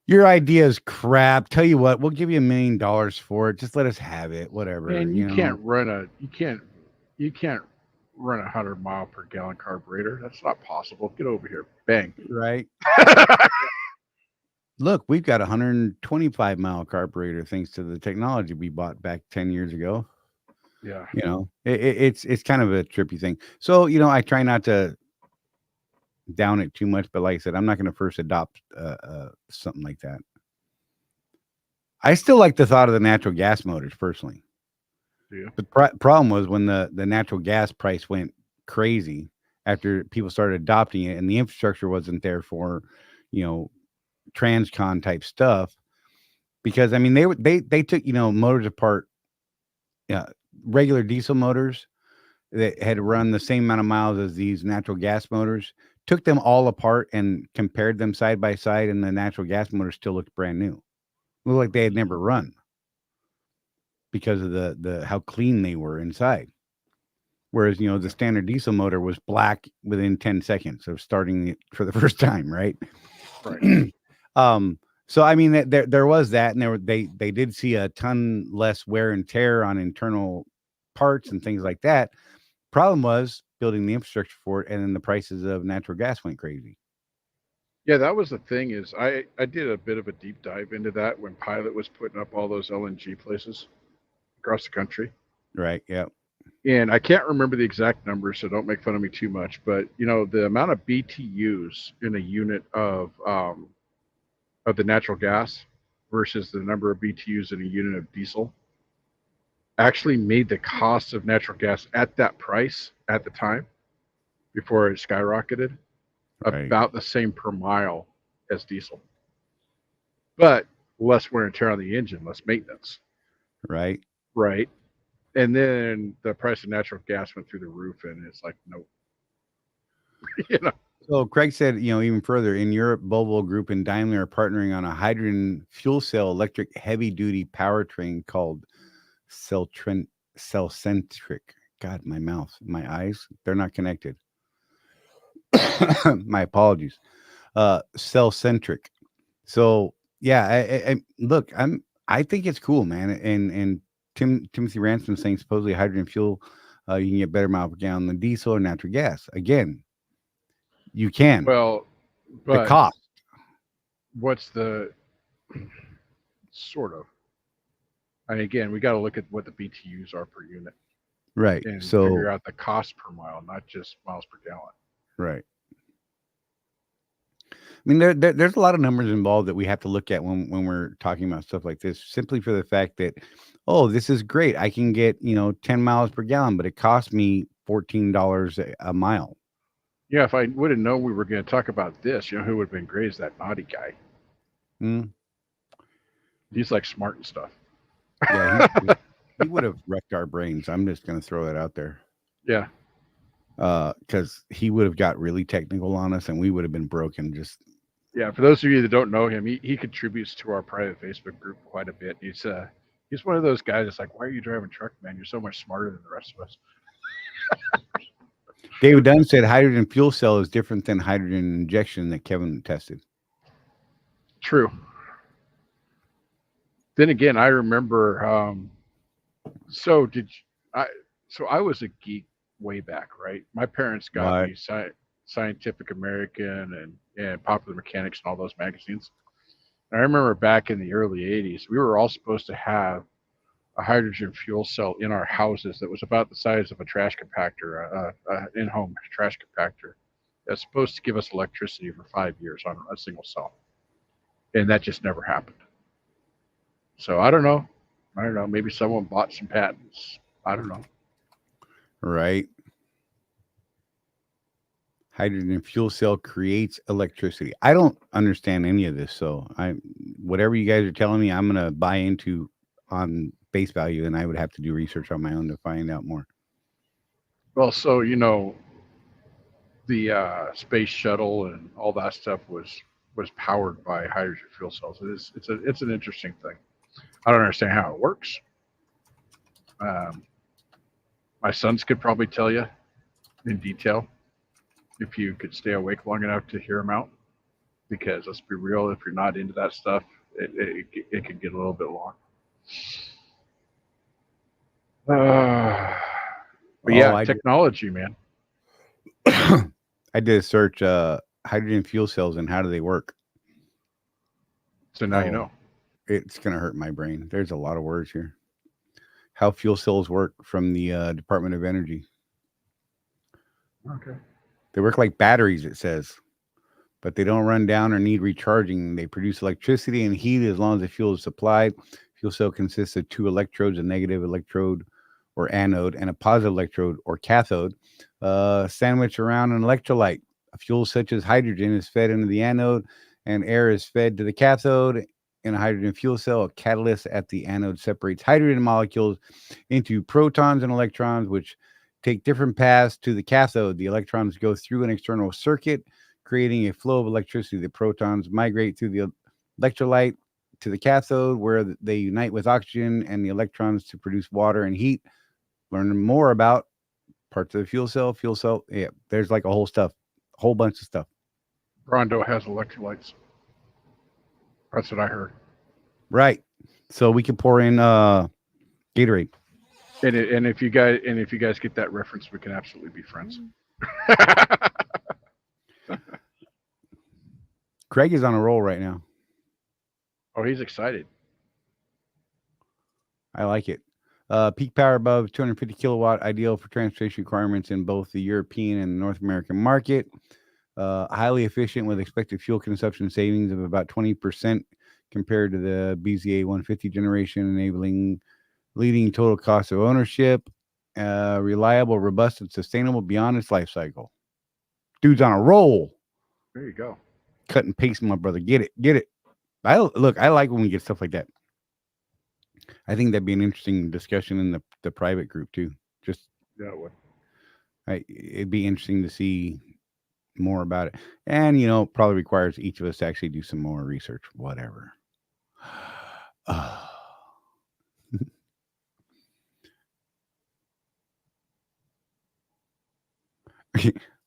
your idea is crap. Tell you what, we'll give you $1 million for it. Just let us have it. Whatever. Man, you can't run a 100-mile-per-gallon carburetor. That's not possible. Get over here. Bang. Right. Look, we've got a 125-mile carburetor thanks to the technology we bought back 10 years ago. Yeah. You know, it's kind of a trippy thing. So, you know, I try not to down it too much, but like I said, I'm not going to first adopt something like that. I still like the thought of the natural gas motors personally. Yeah. The problem was when the natural gas price went crazy after people started adopting it and the infrastructure wasn't there for, transcon type stuff, because I mean they took motors apart, regular diesel motors that had run the same amount of miles as these natural gas motors, took them all apart and compared them side by side, and the natural gas motors still looked brand new. Looked like they had never run because of the how clean they were inside. Whereas, the standard diesel motor was black within 10 seconds of starting it for the first time, right? Right. So I mean, there was that, and they did see a ton less wear and tear on internal parts and things like that. Problem was building the infrastructure for it, and then the prices of natural gas went crazy. Yeah, that was the thing. Is I did a bit of a deep dive into that when Pilot was putting up all those LNG places across the country. Right. Yeah. And I can't remember the exact numbers, so don't make fun of me too much. But the amount of BTUs in a unit of the natural gas versus the number of BTUs in a unit of diesel actually made the cost of natural gas at that price at the time, before it skyrocketed, Right. about the same per mile as diesel, but less wear and tear on the engine, less maintenance. Right. Right. And then the price of natural gas went through the roof, and it's like, nope. So Craig said, even further, in Europe, Volvo Group and Daimler are partnering on a hydrogen fuel cell electric heavy duty powertrain called Cell-Centric. God, my mouth, my eyes, they're not connected. My apologies. Cell-Centric. So yeah, I look, I think it's cool, man. And Timothy Ransom saying supposedly hydrogen fuel, you can get better mile per gallon than diesel or natural gas. Again, you can. Well, but the cost. What's the sort of? And again, we got to look at what the BTUs are per unit, Right. and So figure out the cost per mile, not just miles per gallon. right. I mean, there's a lot of numbers involved that we have to look at when we're talking about stuff like this, simply for the fact that, oh, this is great. I can get, 10 miles per gallon, but it costs me $14 a mile. Yeah, if I would have known we were going to talk about this, who would have been great is that naughty guy. He's like smart and stuff. Yeah, he would have wrecked our brains. I'm just going to throw that out there. Yeah. Because he would have got really technical on us, and we would have been broken. Yeah, for those of you that don't know him, he contributes to our private Facebook group quite a bit. He's one of those guys that's like, why are you driving truck, man? You're so much smarter than the rest of us. David Dunn said hydrogen fuel cell is different than hydrogen injection that Kevin tested. True. Then again, I remember. So I was a geek way back, right? My parents got me Scientific American and Popular Mechanics and all those magazines. And I remember back in the early 80s, we were all supposed to have a hydrogen fuel cell in our houses that was about the size of a trash compactor, in-home trash compactor. That's supposed to give us electricity for 5 years on a single cell. And that just never happened. So I don't know. Maybe someone bought some patents. I don't know. Right. Hydrogen fuel cell creates electricity. I don't understand any of this. So whatever you guys are telling me, I'm going to buy into on base value, and I would have to do research on my own to find out more. Well, so, the space shuttle and all that stuff was powered by hydrogen fuel cells. It's an interesting thing. I don't understand how it works. My sons could probably tell you in detail if you could stay awake long enough to hear them out. Because let's be real, if you're not into that stuff, it can get a little bit long. But yeah, technology, man. I did a search, hydrogen fuel cells and how do they work? So now you know. It's going to hurt my brain. There's a lot of words here. How fuel cells work from the Department of Energy. Okay. They work like batteries, it says, but they don't run down or need recharging. They produce electricity and heat as long as the fuel is supplied. Fuel cell consists of two electrodes, a negative electrode or anode, and a positive electrode or cathode, sandwiched around an electrolyte. A fuel such as hydrogen is fed into the anode, and air is fed to the cathode. In a hydrogen fuel cell, a catalyst at the anode separates hydrogen molecules into protons and electrons, which take different paths to the cathode. The electrons go through an external circuit, creating a flow of electricity. The protons migrate through the electrolyte to the cathode, where they unite with oxygen and the electrons to produce water and heat. Learn more about parts of the fuel cell. Yeah, there's like a whole bunch of stuff. Rondo has electrolytes. That's what I heard. Right. So we can pour in Gatorade. And if you guys get that reference, we can absolutely be friends. Craig is on a roll right now. Oh, he's excited. I like it. Peak power above 250 kilowatt, ideal for transportation requirements in both the European and North American market. Highly efficient with expected fuel consumption savings of about 20% compared to the BZA 150 generation, enabling leading total cost of ownership. Reliable, robust, and sustainable beyond its life cycle. Dude's on a roll. There you go. Cut and paste, my brother. Get it. I like when we get stuff like that. I think that'd be an interesting discussion in the private group too. Just Yeah, it would. It'd be interesting to see more about it, and probably requires each of us to actually do some more research. Whatever.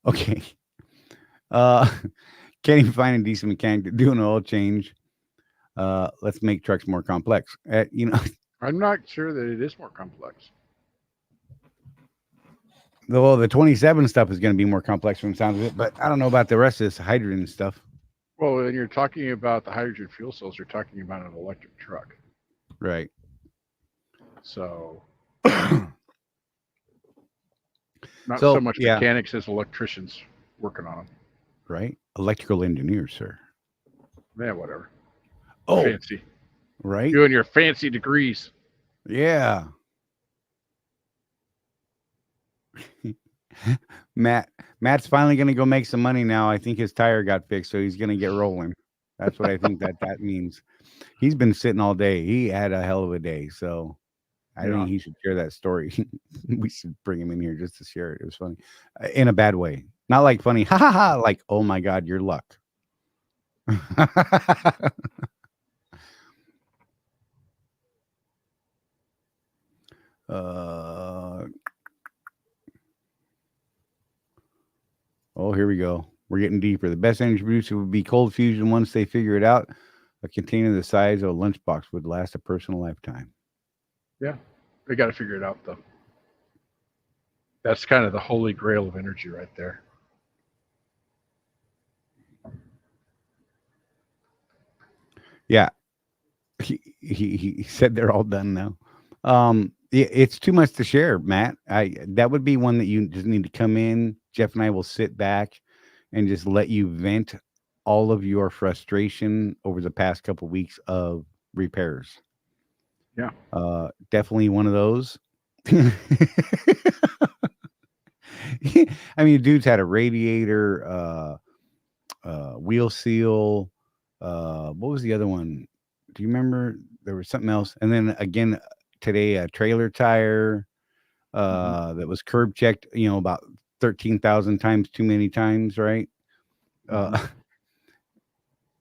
Okay. Can't even find a decent mechanic to do an oil change. Let's make trucks more complex. I'm not sure that it is more complex. Well, the 27 stuff is going to be more complex from the sounds of it, but I don't know about the rest of this hydrogen stuff. Well, when you're talking about the hydrogen fuel cells, you're talking about an electric truck. Right. So not so much mechanics as electricians working on them. Right. Electrical engineers, sir. Yeah, whatever. Oh, fancy. Right. You and your fancy degrees. Yeah. Matt's finally going to go make some money now. I think his tire got fixed, so he's going to get rolling. That's what I think that means. He's been sitting all day. He had a hell of a day, so I think he should share that story. We should bring him in here just to share it. It was funny, in a bad way, not like funny, ha ha ha, like oh my god, your luck. Oh, here we go. We're getting deeper. The best energy producer would be cold fusion. Once they figure it out, a container the size of a lunchbox would last a personal lifetime. Yeah, they got to figure it out, though. That's kind of the holy grail of energy right there. Yeah. He said they're all done now. It's too much to share, Matt. That would be one that you just need to come in. Jeff and I will sit back and just let you vent all of your frustration over the past couple of weeks of repairs. Yeah. Definitely one of those. I mean, dude's had a radiator, wheel seal. What was the other one? Do you remember? There was something else. And then again today, a trailer tire that was curb checked, about 13,000 times too many times, right?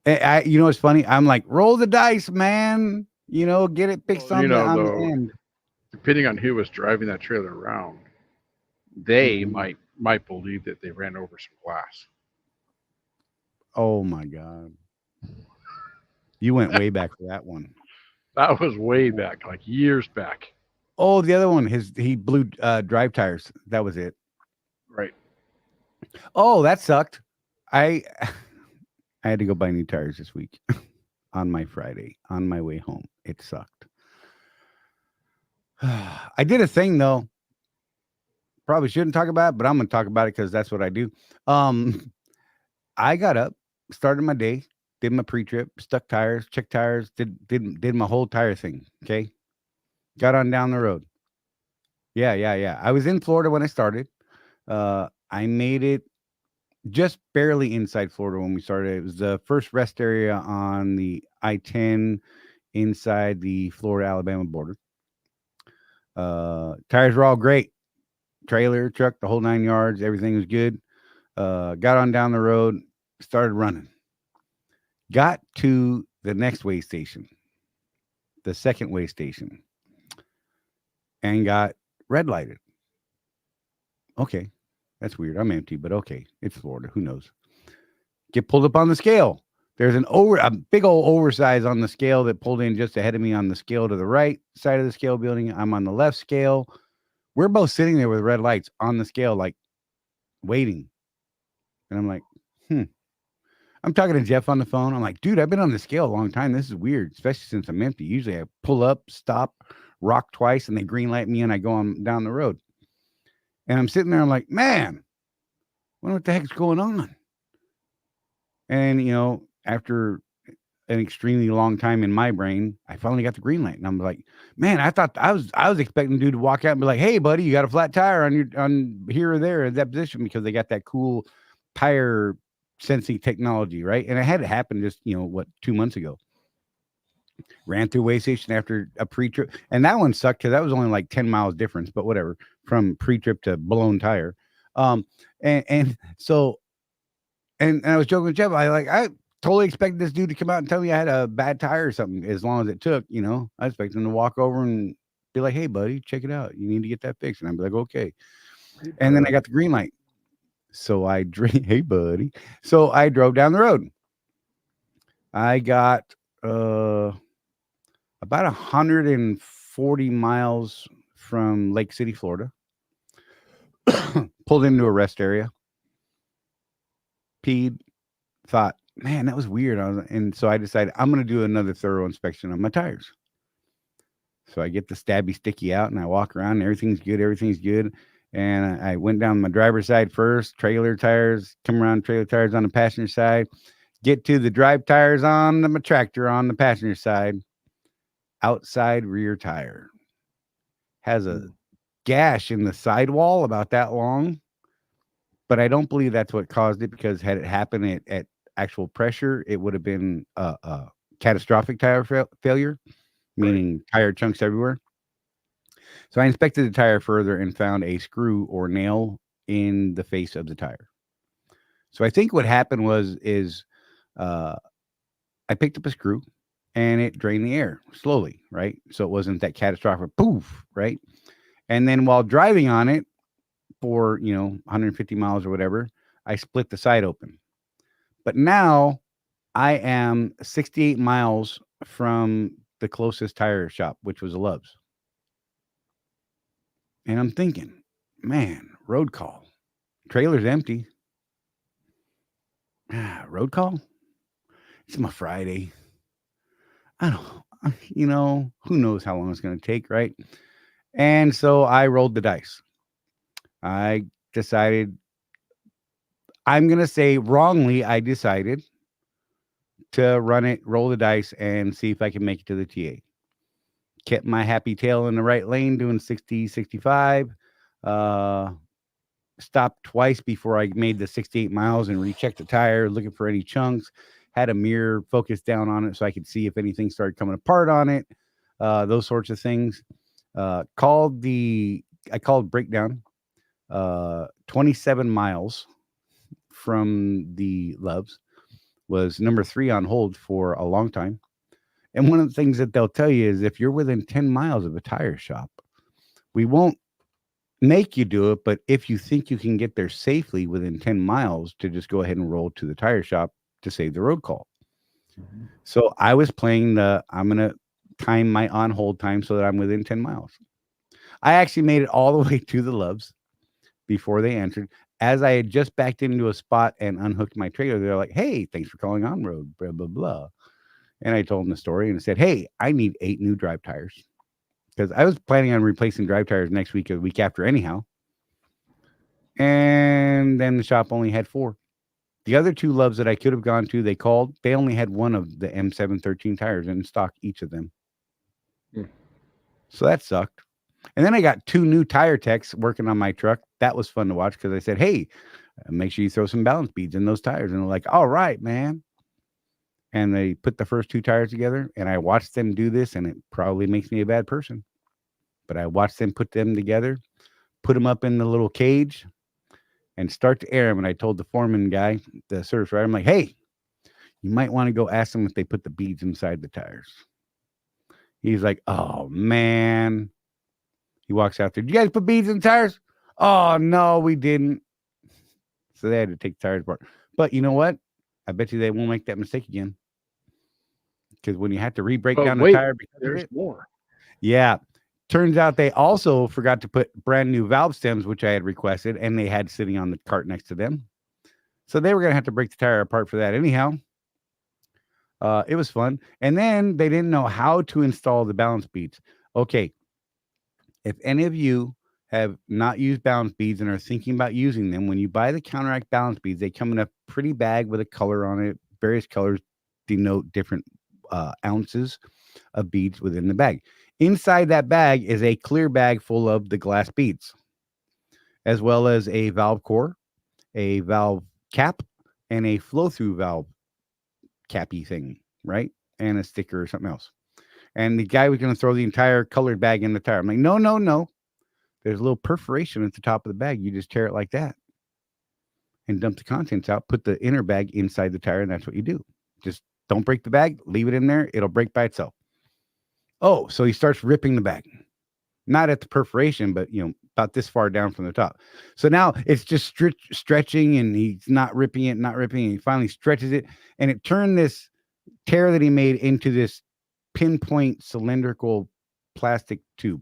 It's funny. I'm like, roll the dice, man. Get it fixed on the end. Depending on who was driving that trailer around, they might believe that they ran over some glass. Oh my God. You went way back for that one. That was way back, like years back. Oh, the other one, he blew drive tires. That was it. Right. Oh, that sucked. I had to go buy new tires this week on my Friday on my way home. It sucked. I did a thing though. Probably shouldn't talk about it, but I'm going to talk about it because that's what I do. I got up, started my day, did my pre-trip, stuck tires, checked tires, did my whole tire thing. Okay. Got on down the road. Yeah. I was in Florida when I started. I made it just barely inside Florida when we started. It was the first rest area on the I-10 inside the Florida-Alabama border. Tires were all great. Trailer, truck, the whole 9 yards. Everything was good. Got on down the road, started running. Got to the next way station, the second way station, and got red lighted. Okay, that's weird. I'm empty, but okay, it's Florida. Who knows? Get pulled up on the scale. There's a big old oversize on the scale that pulled in just ahead of me on the scale to the right side of the scale building. I'm on the left scale. We're both sitting there with red lights on the scale, like waiting. And I'm like, I'm talking to Jeff on the phone. I'm like, dude, I've been on the scale a long time. This is weird, especially since I'm empty. Usually I pull up, stop, rock twice, and they green light me and I go on down the road. And I'm sitting there, I'm like, man, I wonder what the heck's going on. And, you know, after an extremely long time in my brain, I finally got the green light. And I'm like, man, I thought I was expecting dude to walk out and be like, hey, buddy, you got a flat tire on here or there in that position, because they got that cool tire sensing technology, right? And it had happened just, 2 months ago. Ran through way station after a pre-trip, and that one sucked because that was only like 10 miles difference, but whatever, from pre-trip to blown tire. And so I was joking with Jeff. I totally expected this dude to come out and tell me I had a bad tire or something, as long as it took, I expected him to walk over and be like, hey buddy, check it out, you need to get that fixed. And I'd be like, okay. And then I got the green light. So hey buddy. So I drove down the road. I got about 140 miles from Lake City, Florida. Pulled into a rest area. Peed. Thought, man, that was weird. And so I decided I'm going to do another thorough inspection of my tires. So I get the stabby sticky out and I walk around and everything's good. And I went down my driver's side first, trailer tires, come around trailer tires on the passenger side, get to the drive tires on my tractor on the passenger side. Outside rear tire has a gash in the sidewall about that long, but I don't believe that's what caused it, because had it happened at actual pressure, it would have been a catastrophic tire failure, meaning tire chunks everywhere. So I inspected the tire further and found a screw or nail in the face of the tire. So I think what happened is I picked up a screw and it drained the air slowly, right? So it wasn't that catastrophic poof, right? And then while driving on it for, 150 miles or whatever, I split the side open. But now I am 68 miles from the closest tire shop, which was a Love's. And I'm thinking, man, road call. Trailer's empty. Road call? It's my Friday. I don't, who knows how long it's going to take, right? And so I rolled the dice. I decided, I'm going to say wrongly, I decided to roll the dice and see if I can make it to the TA. Kept my happy tail in the right lane doing 60, 65. Stopped twice before I made the 68 miles and rechecked the tire, looking for any chunks. Had a mirror focused down on it so I could see if anything started coming apart on it. Those sorts of things. I called breakdown. 27 miles from the Love's, was number 3 on hold for a long time. And one of the things that they'll tell you is if you're within 10 miles of a tire shop, we won't make you do it, but if you think you can get there safely within 10 miles, to just go ahead and roll to the tire shop to save the road call. Mm-hmm. So I was playing I'm going to time my on hold time so that I'm within 10 miles. I actually made it all the way to the Love's before they answered. As I had just backed into a spot and unhooked my trailer, they're like, hey, thanks for calling on road, blah, blah, blah. And I told them the story and I said, hey, I need 8 new drive tires, because I was planning on replacing drive tires next week or the week after anyhow. And then the shop only had 4. The other 2 Loves that I could have gone to, they called. They only had 1 of the M713 tires in stock, each of them. So that sucked. And then I got 2 new tire techs working on my truck. That was fun to watch, because I said, hey, Make sure you throw some balance beads in those tires. And they're like, all right, man. And they put the first 2 tires together, and I watched them do this, and it probably makes me a bad person. But I watched them put them together, put them up in the little cage, and start to air them. And I told the foreman guy, the service writer, I'm like, hey, you might want to go ask them if they put the beads inside the tires. He's like, oh, man. He walks out there. Did you guys put beads in the tires? Oh, no, we didn't. So they had to take the tires apart. But you know what? I bet you they won't make that mistake again. Because when you have to re-break down the tire, there's more. Yeah. Turns out they also forgot to put brand new valve stems, which I had requested, and they had sitting on the cart next to them. So they were going to have to break the tire apart for that anyhow. It was fun. And then they didn't know how to install the balance beads. Okay. If any of you have not used balance beads and are thinking about using them, when you buy the Counteract balance beads, they come in a pretty bag with a color on it. Various colors denote different ounces of beads within the bag. Inside that bag is a clear bag full of the glass beads, as well as a valve core, a valve cap, and a flow-through valve cappy thing, right? And a sticker or something else. And the guy was going to throw the entire colored bag in the tire. I'm like, no. There's a little perforation at the top of the bag. You just tear it like that and dump the contents out, put the inner bag inside the tire, and that's what you do. Just don't break the bag, leave it in there. It'll break by itself. Oh, so he starts ripping the bag. Not at the perforation, but, about this far down from the top. So now it's just stretching, and he's not ripping it. And he finally stretches it, and it turned this tear that he made into this pinpoint cylindrical plastic tube,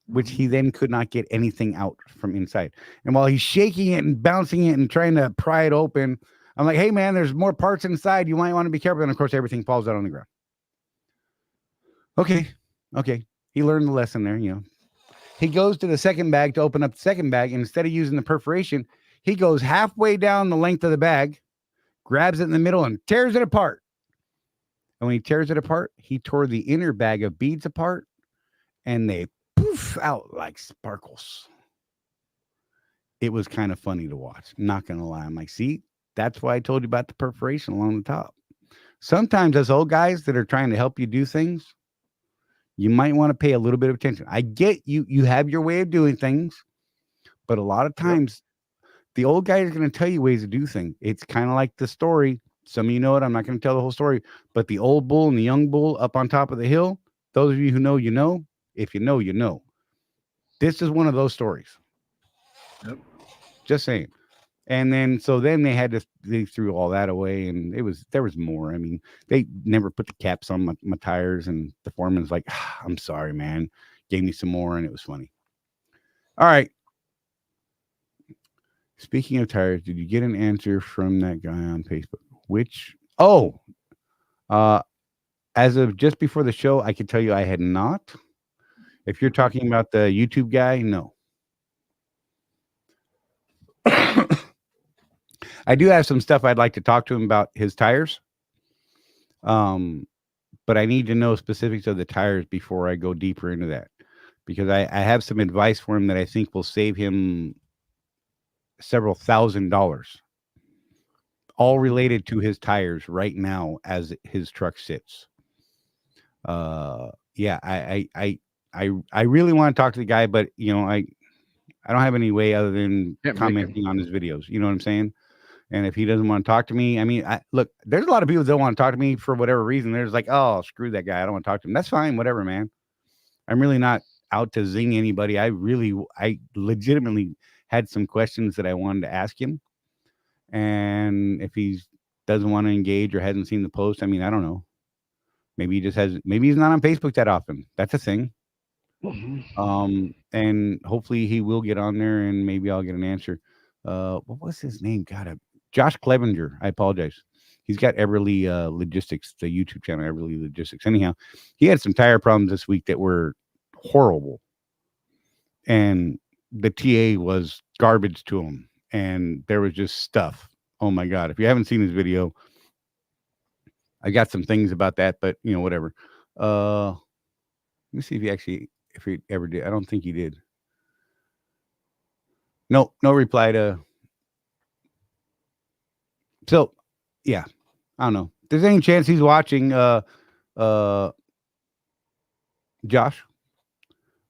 which he then could not get anything out from inside. And while he's shaking it and bouncing it and trying to pry it open, I'm like, hey, man, there's more parts inside. You might want to be careful. And, of course, everything falls out on the ground. Okay. He learned the lesson there, He goes to the second bag to open up the second bag, and instead of using the perforation, he goes halfway down the length of the bag, grabs it in the middle, and tears it apart. And when he tears it apart, he tore the inner bag of beads apart, and they poof out like sparkles. It was kind of funny to watch. Not going to lie. I'm like, see, that's why I told you about the perforation along the top. Sometimes as old guys that are trying to help you do things, you might want to pay a little bit of attention. I get you have your way of doing things, but a lot of times the old guy is going to tell you ways to do things. It's kind of like the story. Some of you know it. I'm not going to tell the whole story, but the old bull and the young bull up on top of the hill, those of you who know, you know. If you know, you know. This is one of those stories. Yep. Just saying. And then, so then they threw all that away, and there was more. I mean, they never put the caps on my tires, and the foreman's like, I'm sorry, man. Gave me some more, and it was funny. All right. Speaking of tires, did you get an answer from that guy on Facebook? As of just before the show, I could tell you I had not. If you're talking about the YouTube guy, no. I do have some stuff I'd like to talk to him about his tires. But I need to know specifics of the tires before I go deeper into that, because I have some advice for him that I think will save him several $1,000s, all related to his tires right now as his truck sits. Yeah, I really want to talk to the guy, but I don't have any way other than commenting on his videos. You know what I'm saying? And if he doesn't want to talk to me, I mean, look, there's a lot of people that don't want to talk to me for whatever reason. There's like, oh, screw that guy. I don't want to talk to him. That's fine. Whatever, man. I'm really not out to zing anybody. I legitimately had some questions that I wanted to ask him. And if he doesn't want to engage or hasn't seen the post, I mean, I don't know. Maybe maybe he's not on Facebook that often. That's a thing. Mm-hmm. And hopefully he will get on there, and maybe I'll get an answer. What was his name? God, Josh Clevenger. I apologize. He's got Everly Logistics, the YouTube channel, Everly Logistics. Anyhow, he had some tire problems this week that were horrible. And the TA was garbage to him. And there was just stuff. Oh my God. If you haven't seen his video, I got some things about that, but whatever. Let me see if he ever did. I don't think he did. No reply to So, yeah, I don't know. If there's any chance he's watching, Josh,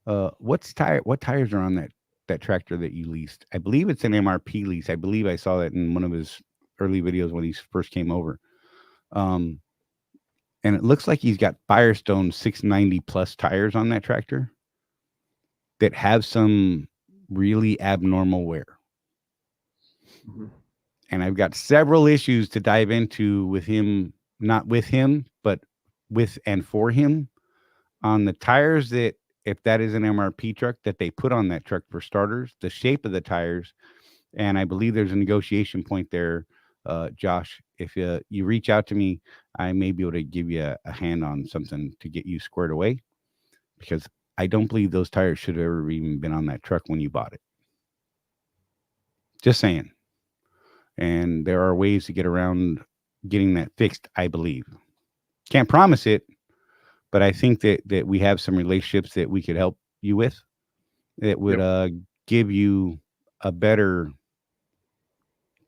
what tires are on that tractor that you leased? I believe it's an MRP lease. I believe I saw that in one of his early videos when he first came over. And it looks like he's got Firestone 690 plus tires on that tractor that have some really abnormal wear. Mhm. And I've got several issues to dive into with him, not with him, but with and for him on the tires that, if that is an MRP truck, that they put on that truck for starters, the shape of the tires. And I believe there's a negotiation point there, Josh. If you reach out to me, I may be able to give you a hand on something to get you squared away, because I don't believe those tires should have ever even been on that truck when you bought it. Just saying. And there are ways to get around getting that fixed, I believe. Can't promise it, but I think that we have some relationships that we could help you with that would give you a better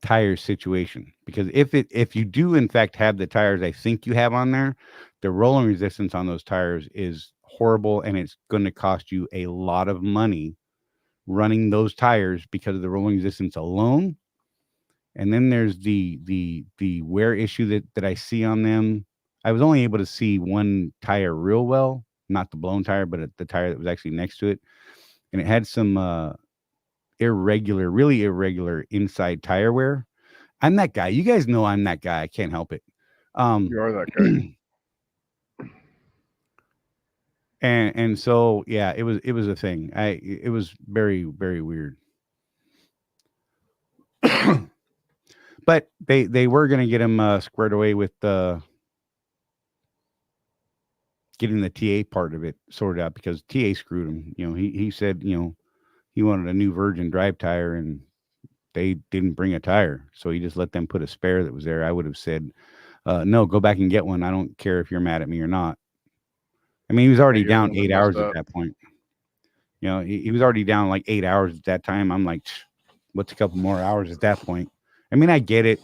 tire situation. Because if you do in fact have the tires I think you have on there, the rolling resistance on those tires is horrible, and it's going to cost you a lot of money running those tires because of the rolling resistance alone. And then there's the wear issue that I see on them. I was only able to see one tire real well, not the blown tire, but the tire that was actually next to it. And it had some really irregular inside tire wear. I'm that guy. You guys know I'm that guy. I can't help it. You are that guy. And so, yeah, it was a thing. It was very, very weird. But they were going to get him squared away with getting the TA part of it sorted out, because TA screwed him. He said, he wanted a new virgin drive tire, and they didn't bring a tire. So he just let them put a spare that was there. I would have said, no, go back and get one. I don't care if you're mad at me or not. I mean, he was already down 8 hours at that point. He was already down like 8 hours at that time. I'm like, what's a couple more hours at that point? I mean, I get it,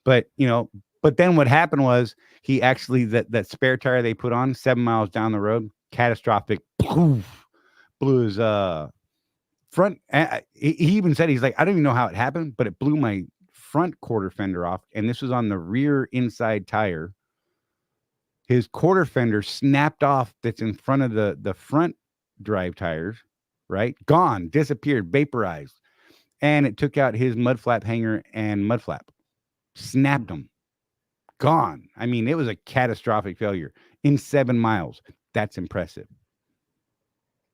but then what happened was he actually, that spare tire they put on 7 miles down the road, catastrophic, poof, blew his front. He even said, he's like, I don't even know how it happened, but it blew my front quarter fender off. And this was on the rear inside tire. His quarter fender snapped off. That's in front of the front drive tires, right? Gone, disappeared, vaporized. And it took out his mud flap hanger and mud flap. Snapped them. Gone. I mean, it was a catastrophic failure in 7 miles. That's impressive.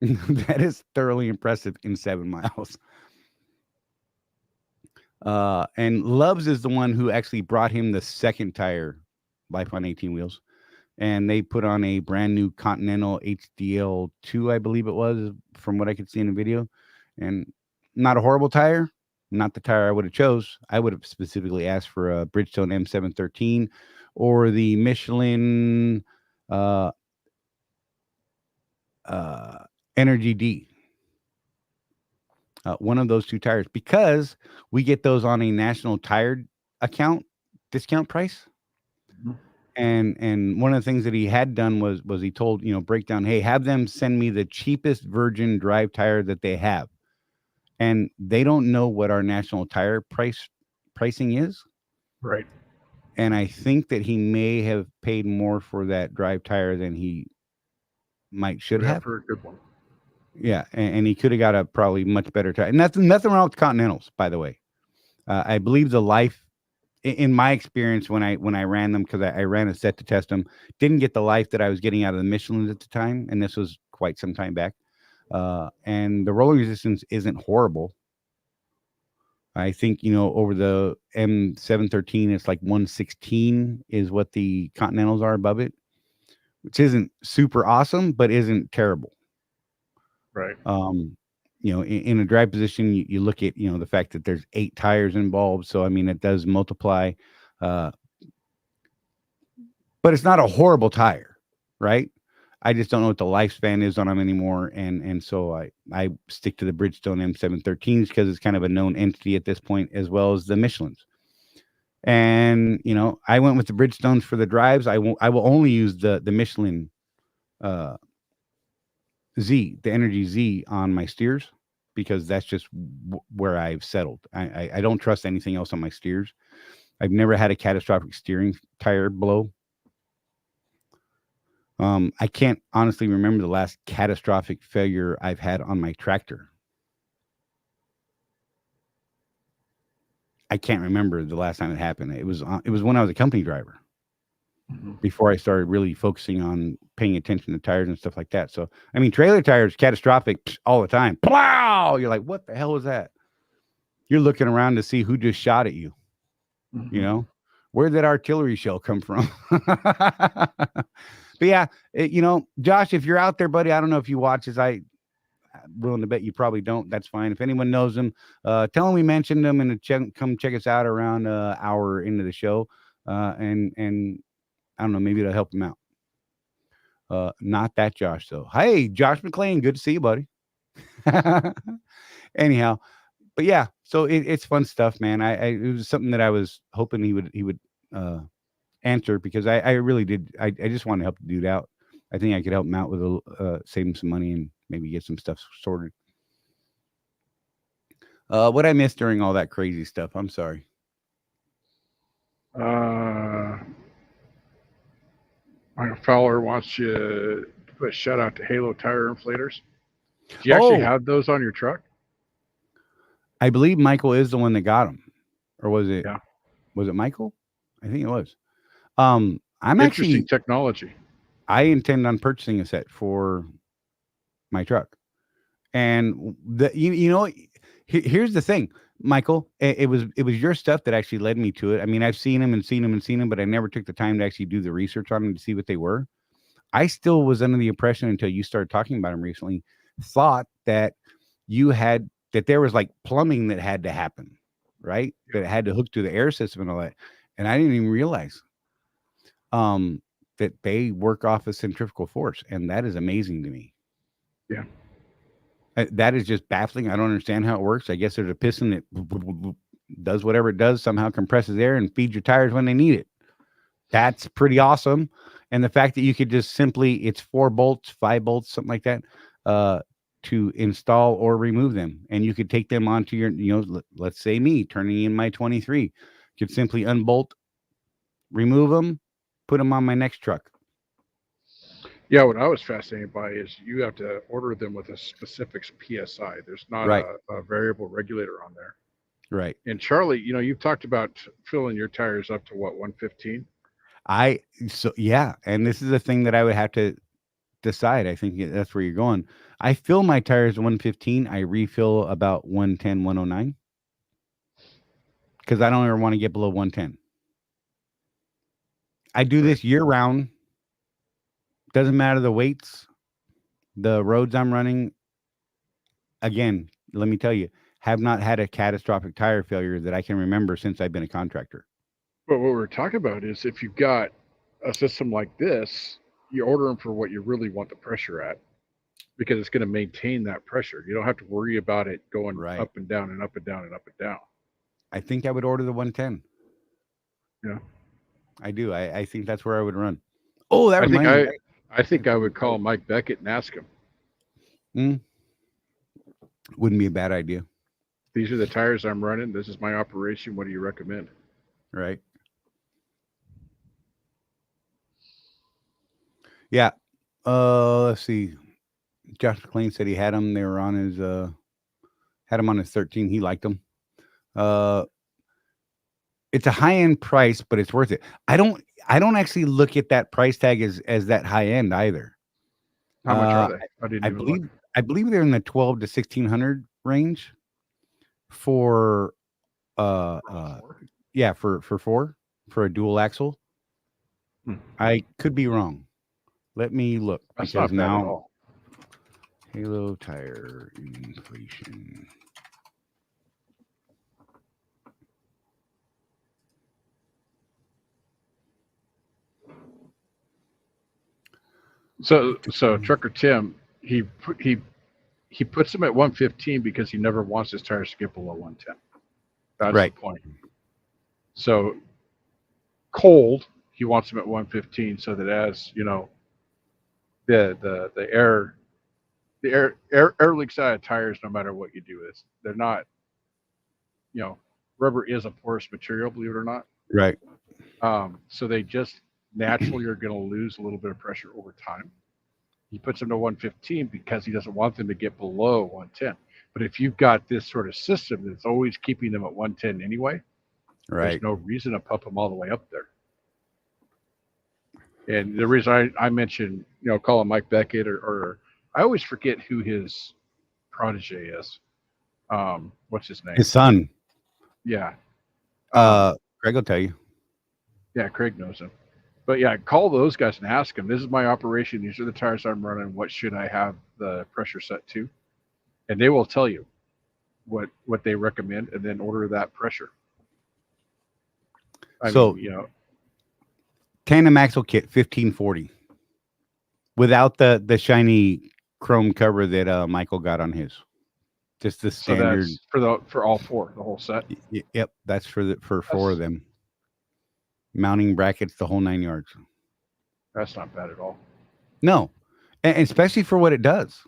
That is thoroughly impressive in 7 miles. And Loves is the one who actually brought him the second tire, Life on 18 Wheels. And they put on a brand new Continental HDL2, I believe it was, from what I could see in the video. And not a horrible tire. Not the tire I would have chose. I would have specifically asked for a Bridgestone M713 or the Michelin Energy D. One of those two tires, because we get those on a national tire account discount price. Mm-hmm. And one of the things that he had done was he told, Breakdown, hey, have them send me the cheapest virgin drive tire that they have. And they don't know what our national tire pricing is. Right. And I think that he may have paid more for that drive tire than he should have. For a good one. Yeah, and he could have got a probably much better tire. Nothing wrong with Continentals, by the way. I believe the life, in my experience, when I ran them, because I ran a set to test them, didn't get the life that I was getting out of the Michelin at the time, and this was quite some time back. And the rolling resistance isn't horrible. I think, over the M713, it's like 116 is what the Continentals are above it, which isn't super awesome, but isn't terrible. Right. In a drive position, you look at, the fact that there's 8 tires involved. So, I mean, it does multiply, but it's not a horrible tire, right? I just don't know what the lifespan is on them anymore. And so I stick to the Bridgestone M713s because it's kind of a known entity at this point, as well as the Michelins. And I went with the Bridgestones for the drives. I will only use the Michelin Z, the Energy Z on my steers, because that's just where I've settled. I don't trust anything else on my steers. I've never had a catastrophic steering tire blow. I can't honestly remember the last catastrophic failure I've had on my tractor. I can't remember the last time it happened. It was when I was a company driver, before I started really focusing on paying attention to tires and stuff like that. So, I mean, trailer tires, catastrophic all the time. Plow! You're like, what the hell was that? You're looking around to see who just shot at you. Where did artillery shell come from? But yeah, Josh, if you're out there, buddy, I don't know if you watch this. I'm willing to bet you probably don't. That's fine. If anyone knows him, tell him we mentioned him and come check us out around an hour into the show. And I don't know, maybe it'll help him out. Not that Josh, though. Hey, Josh McLean, good to see you, buddy. Anyhow, but yeah, so it's fun stuff, man. It was something that I was hoping he would answer, because I really did. I just want to help the dude out. I think I could help him out with saving some money and maybe get some stuff sorted. What I missed during all that crazy stuff? I'm sorry. Michael Fowler wants you to put a shout out to Halo Tire Inflators. Do you actually have those on your truck? I believe Michael is the one that got them, or was it? Yeah. Was it Michael? I think it was. I'm Interesting technology. I intend on purchasing a set for my truck, and here's the thing, Michael. It was your stuff that actually led me to it. I mean, I've seen them, but I never took the time to actually do the research on them to see what they were. I still was under the impression, until you started talking about them recently, thought that that there was like plumbing that had to happen, right? That it had to hook to the air system and all that. And I didn't even realize that they work off of centrifugal force. And that is amazing to me. Yeah. That is just baffling. I don't understand how it works. I guess there's a piston that does whatever it does, somehow compresses air and feeds your tires when they need it. That's pretty awesome. And the fact that you could just it's 4 bolts, 5 bolts, something like that, to install or remove them. And you could take them onto your, let's say me turning in my 23, could simply unbolt, remove them, put them on my next truck. Yeah, what I was fascinated by is you have to order them with a specific PSI. There's not a variable regulator on there. Right. And Charlie, you've talked about filling your tires up to what, 115? Yeah. And this is a thing that I would have to decide. I think that's where you're going. I fill my tires 115. I refill about 110, 109. Because I don't ever want to get below 110. I do this year round. Doesn't matter the weights, the roads I'm running. Again, let me tell you, have not had a catastrophic tire failure that I can remember since I've been a contractor. But what we're talking about is, if you've got a system like this, you order them for what you really want the pressure at, because it's going to maintain that pressure. You don't have to worry about it going up and down and up and down and up and down. I think I would order the 110. Yeah. I do. I think that's where I would run. Oh, that reminds me. I think I would call Mike Beckett and ask him. Wouldn't be a bad idea. These are the tires I'm running. This is my operation. What do you recommend? Right. Yeah. Let's see. Josh McLean said he had them. They were on his had them on his 13. He liked them. It's a high-end price, but it's worth it. I don't actually look at that price tag as that high end either. How much are they? I believe they're in the 12 to 1600 range for for a dual axle. I could be wrong. Let me look. That's not bad at all. Halo tire inflation. So Trucker Tim, he puts them at 115 because he never wants his tires to get below 110. That's the point. So cold, he wants them at 115 so that as the air leaks out of tires no matter what you do. They're not, rubber is a porous material, believe it or not. Right. So they just naturally are going to lose a little bit of pressure over time. He puts them to 115 because he doesn't want them to get below 110. But if you've got this sort of system that's always keeping them at 110 anyway, Right. there's no reason to pump them all the way up there. And the reason I mentioned, call him Mike Beckett, or I always forget who his protege is. What's his name? His son. Yeah. Greg will tell you. Yeah, Craig knows him. But yeah, call those guys and ask them, this is my operation. These are the tires I'm running. What should I have the pressure set to? And they will tell you what they recommend, and then order that pressure. I mean, tandem axle kit 1540 without the shiny chrome cover that Michael got on his. Just the standard. So that's for all four, the whole set. Yep, that's for four of them. Mounting brackets, the whole 9 yards. That's not bad at all. No, and especially for what it does.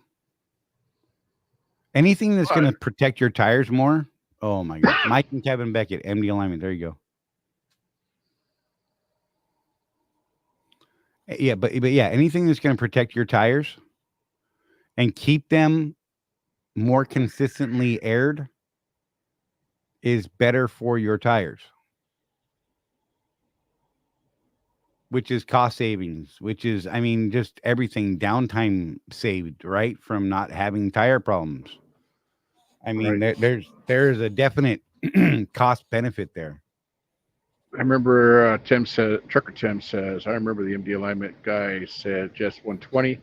Anything that's going to protect your tires more. Oh my God. Mike and Kevin Beckett, MD Alignment. There you go. Yeah, but yeah, anything that's going to protect your tires and keep them more consistently aired is better for your tires. Which is cost savings, which is, just everything, downtime saved, right? From not having tire problems. Right. There's a definite cost benefit there. I remember Trucker Tim says, I remember the MD Alignment guy said just 120.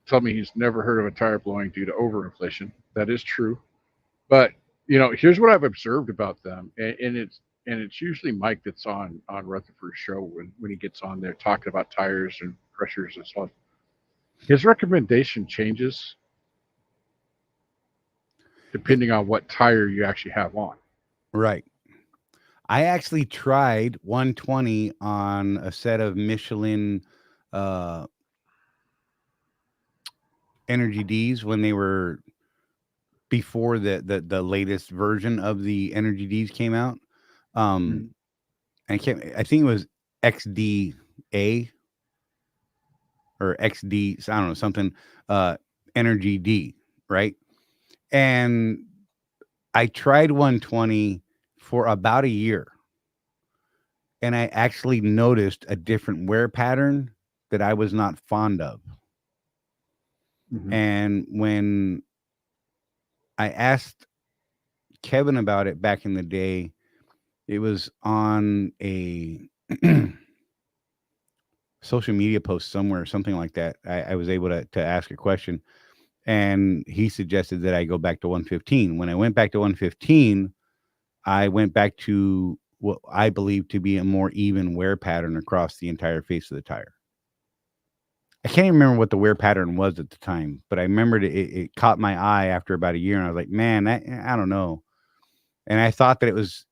Told me he's never heard of a tire blowing due to overinflation. That is true. But, here's what I've observed about them. And it's usually Mike that's on Rutherford's show when he gets on there talking about tires and pressures and stuff. His recommendation changes depending on what tire you actually have on. Right. I actually tried 120 on a set of Michelin Energy Ds when they were before the latest version of the Energy Ds came out. I think it was XDA or XD, I don't know, something Energy D, right? And I tried 120 for about a year, and I actually noticed a different wear pattern that I was not fond of. Mm-hmm. And when I asked Kevin about it back in the day, it was on a social media post somewhere, something like that. I was able to ask a question, and he suggested that I go back to 115. When I went back to 115, I went back to what I believe to be a more even wear pattern across the entire face of the tire. I can't even remember what the wear pattern was at the time, but I remembered it caught my eye after about a year, and I was like, man, I don't know. And I thought that it was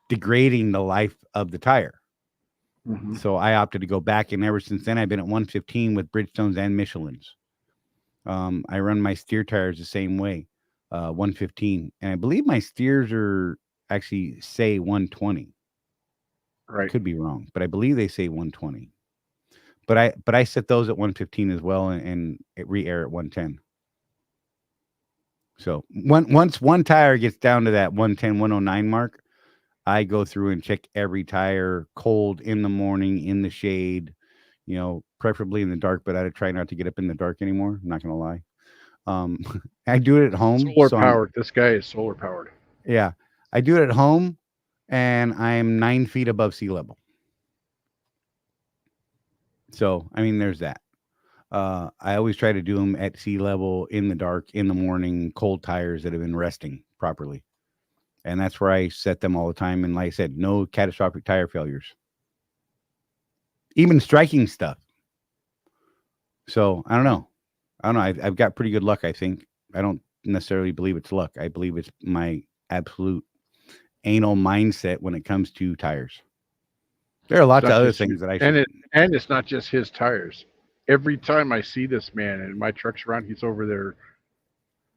degrading the life of the tire. Mm-hmm. So I opted to go back, and ever since then, I've been at 115 with Bridgestones and Michelins. I run my steer tires the same way, 115, and I believe my steers are actually say 120. Right, could be wrong, but I believe they say 120. But I set those at 115 as well, and re-air at 110. So once one tire gets down to that 110, 109 mark, I go through and check every tire cold in the morning, in the shade, preferably in the dark, but I try not to get up in the dark anymore. I'm not going to lie. I do it at home. Solar powered. This guy is solar powered. Yeah. I do it at home, and I'm 9 feet above sea level. So, there's that. I always try to do them at sea level, in the dark, in the morning, cold tires that have been resting properly. And that's where I set them all the time. And like I said, no catastrophic tire failures. Even striking stuff. So, I don't know. I've got pretty good luck, I think. I don't necessarily believe it's luck. I believe it's my absolute anal mindset when it comes to tires. There are lots of Not other just- things that I and should. and it's not just his tires. Every time I see this man and my truck's around, he's over there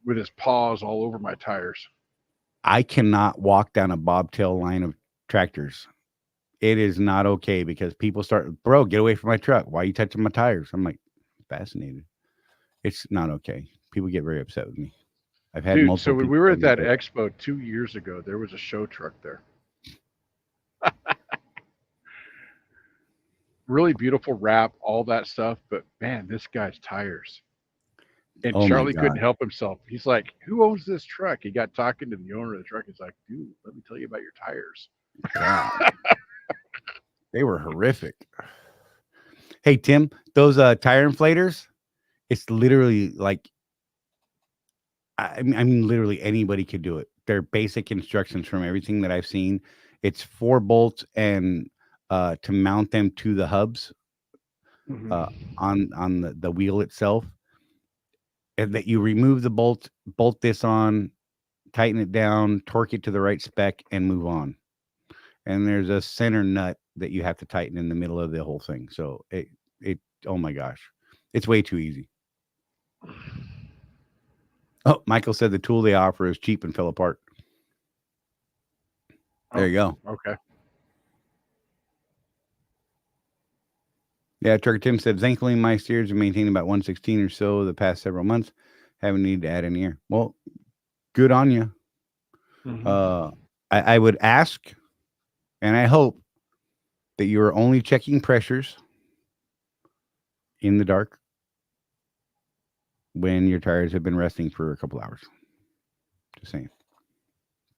with his paws all over my tires. I cannot walk down a bobtail line of tractors. It is not okay because people start, bro, get away from my truck. Why are you touching my tires? I'm like, fascinated. It's not okay. People get very upset with me. I've had Dude, multiple. so when people we were at tell that me expo 2 years ago, there was a show truck there. Really beautiful wrap, all that stuff, but man, this guy's tires. And Oh my Charlie God. couldn't help himself. He's like, "Who owns this truck?" He got talking to the owner of the truck. He's like, "Dude, let me tell you about your tires." God. They were horrific. Hey, Tim, those tire inflators, it's literally like, I mean, literally anybody could do it. They're basic instructions from everything that I've seen. It's 4 bolts and to mount them to the hubs on the wheel itself. And that you remove the bolt this on, tighten it down, torque it to the right spec, and move on. And there's a center nut that you have to tighten in the middle of the whole thing. So it oh my gosh, it's way too easy. Oh, Michael said the tool they offer is cheap and fell apart. There you go. Okay. Yeah, Trucker Tim said, thankfully my steers are maintaining about 116 or so the past several months. Haven't needed to add any air. Well, good on you. I would ask, and I hope that you are only checking pressures in the dark when your tires have been resting for a couple hours. Just saying.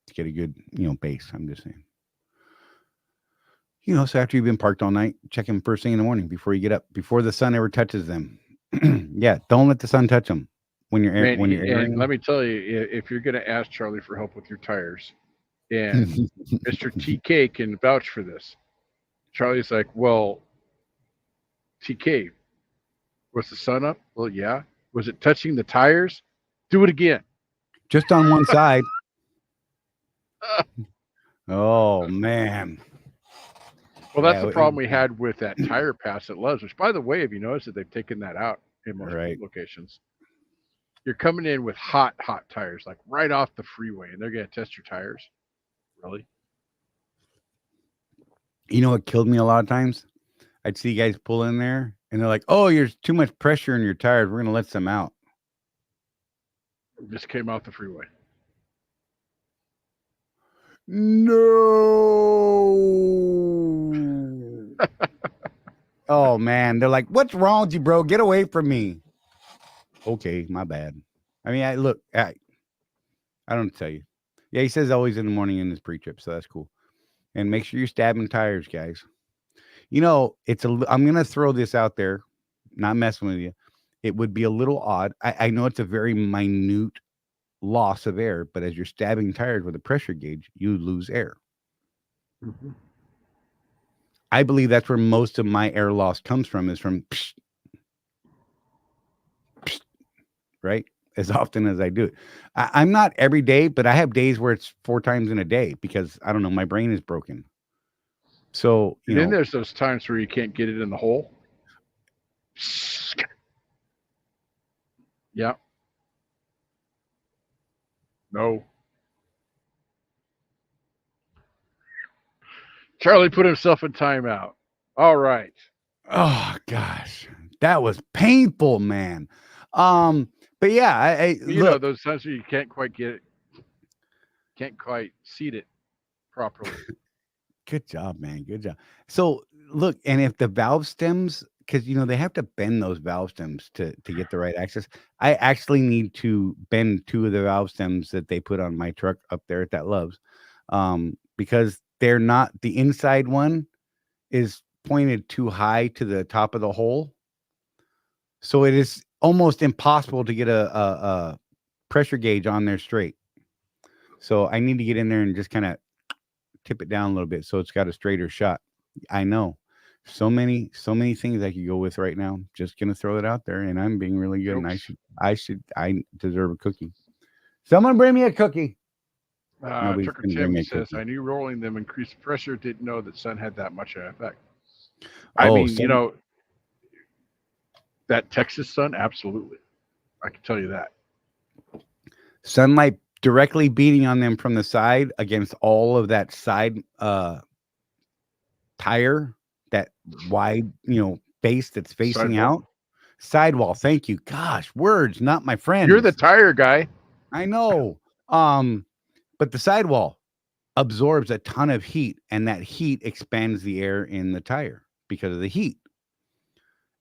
To get a good, base. I'm just saying. So after you've been parked all night, check them first thing in the morning before you get up, before the sun ever touches them. Yeah, don't let the sun touch them when you're Man, when you're and airing. let me tell you, if you're going to ask Charlie for help with your tires, and Mr. TK can vouch for this, Charlie's like, "Well, TK, was the sun up? Well, yeah. Was it touching the tires? Do it again." Just on one side. Oh man. Well, that's Yeah, the problem we had with that tire pass at Love's, which, by the way, have you noticed that they've taken that out in most locations? You're coming in with hot tires, like right off the freeway, and they're going to test your tires. Really? You know what killed me a lot of times? I'd see guys pull in there, and they're like, "Oh, there's too much pressure in your tires. We're going to let some out." Just came out the freeway. No. Oh man, they're like, "What's wrong with you, bro? Get away from me." Okay, my bad. I mean, I don't tell you. Yeah, he says always in the morning in his pre-trip, so that's cool. And make sure you're stabbing tires, guys. I'm gonna throw this out there, not messing with you. It would be a little odd. I know it's a very minute loss of air, but as you're stabbing tires with a pressure gauge, you lose air. Mm-hmm. I believe that's where most of my air loss comes from, is from psh, psh, right? As often as I do it. I'm not every day, but I have days where it's 4 times in a day because I don't know, my brain is broken. So then there's those times where you can't get it in the hole. Yeah. No. Charlie put himself in timeout. All right. Oh gosh, that was painful, man. But yeah, look, those times where you can't quite get it, can't quite seat it properly. Good job, man. Good job. So look, and if the valve stems, because they have to bend those valve stems to get the right access. I actually need to bend 2 of the valve stems that they put on my truck up there at that Love's, because they're not, the inside one is pointed too high to the top of the hole, so it is almost impossible to get a pressure gauge on there straight. So I need to get in there and just kind of tip it down a little bit so it's got a straighter shot. I know so many things I could go with right now. Just gonna throw it out there, and I'm being really good. Oops. And I deserve a cookie. Someone bring me a cookie. Trucker Tim says, "I knew rolling them increased pressure. Didn't know that sun had that much of an effect." I Oh, mean, sun- that Texas sun, absolutely. I can tell you that. sunlight directly beating on them from the side against all of that side tire, that wide, base that's facing Sidewall. out. Sidewall. Thank you. Gosh, words, not my friends. You're the tire guy. I know. But the sidewall absorbs a ton of heat, and that heat expands the air in the tire because of the heat.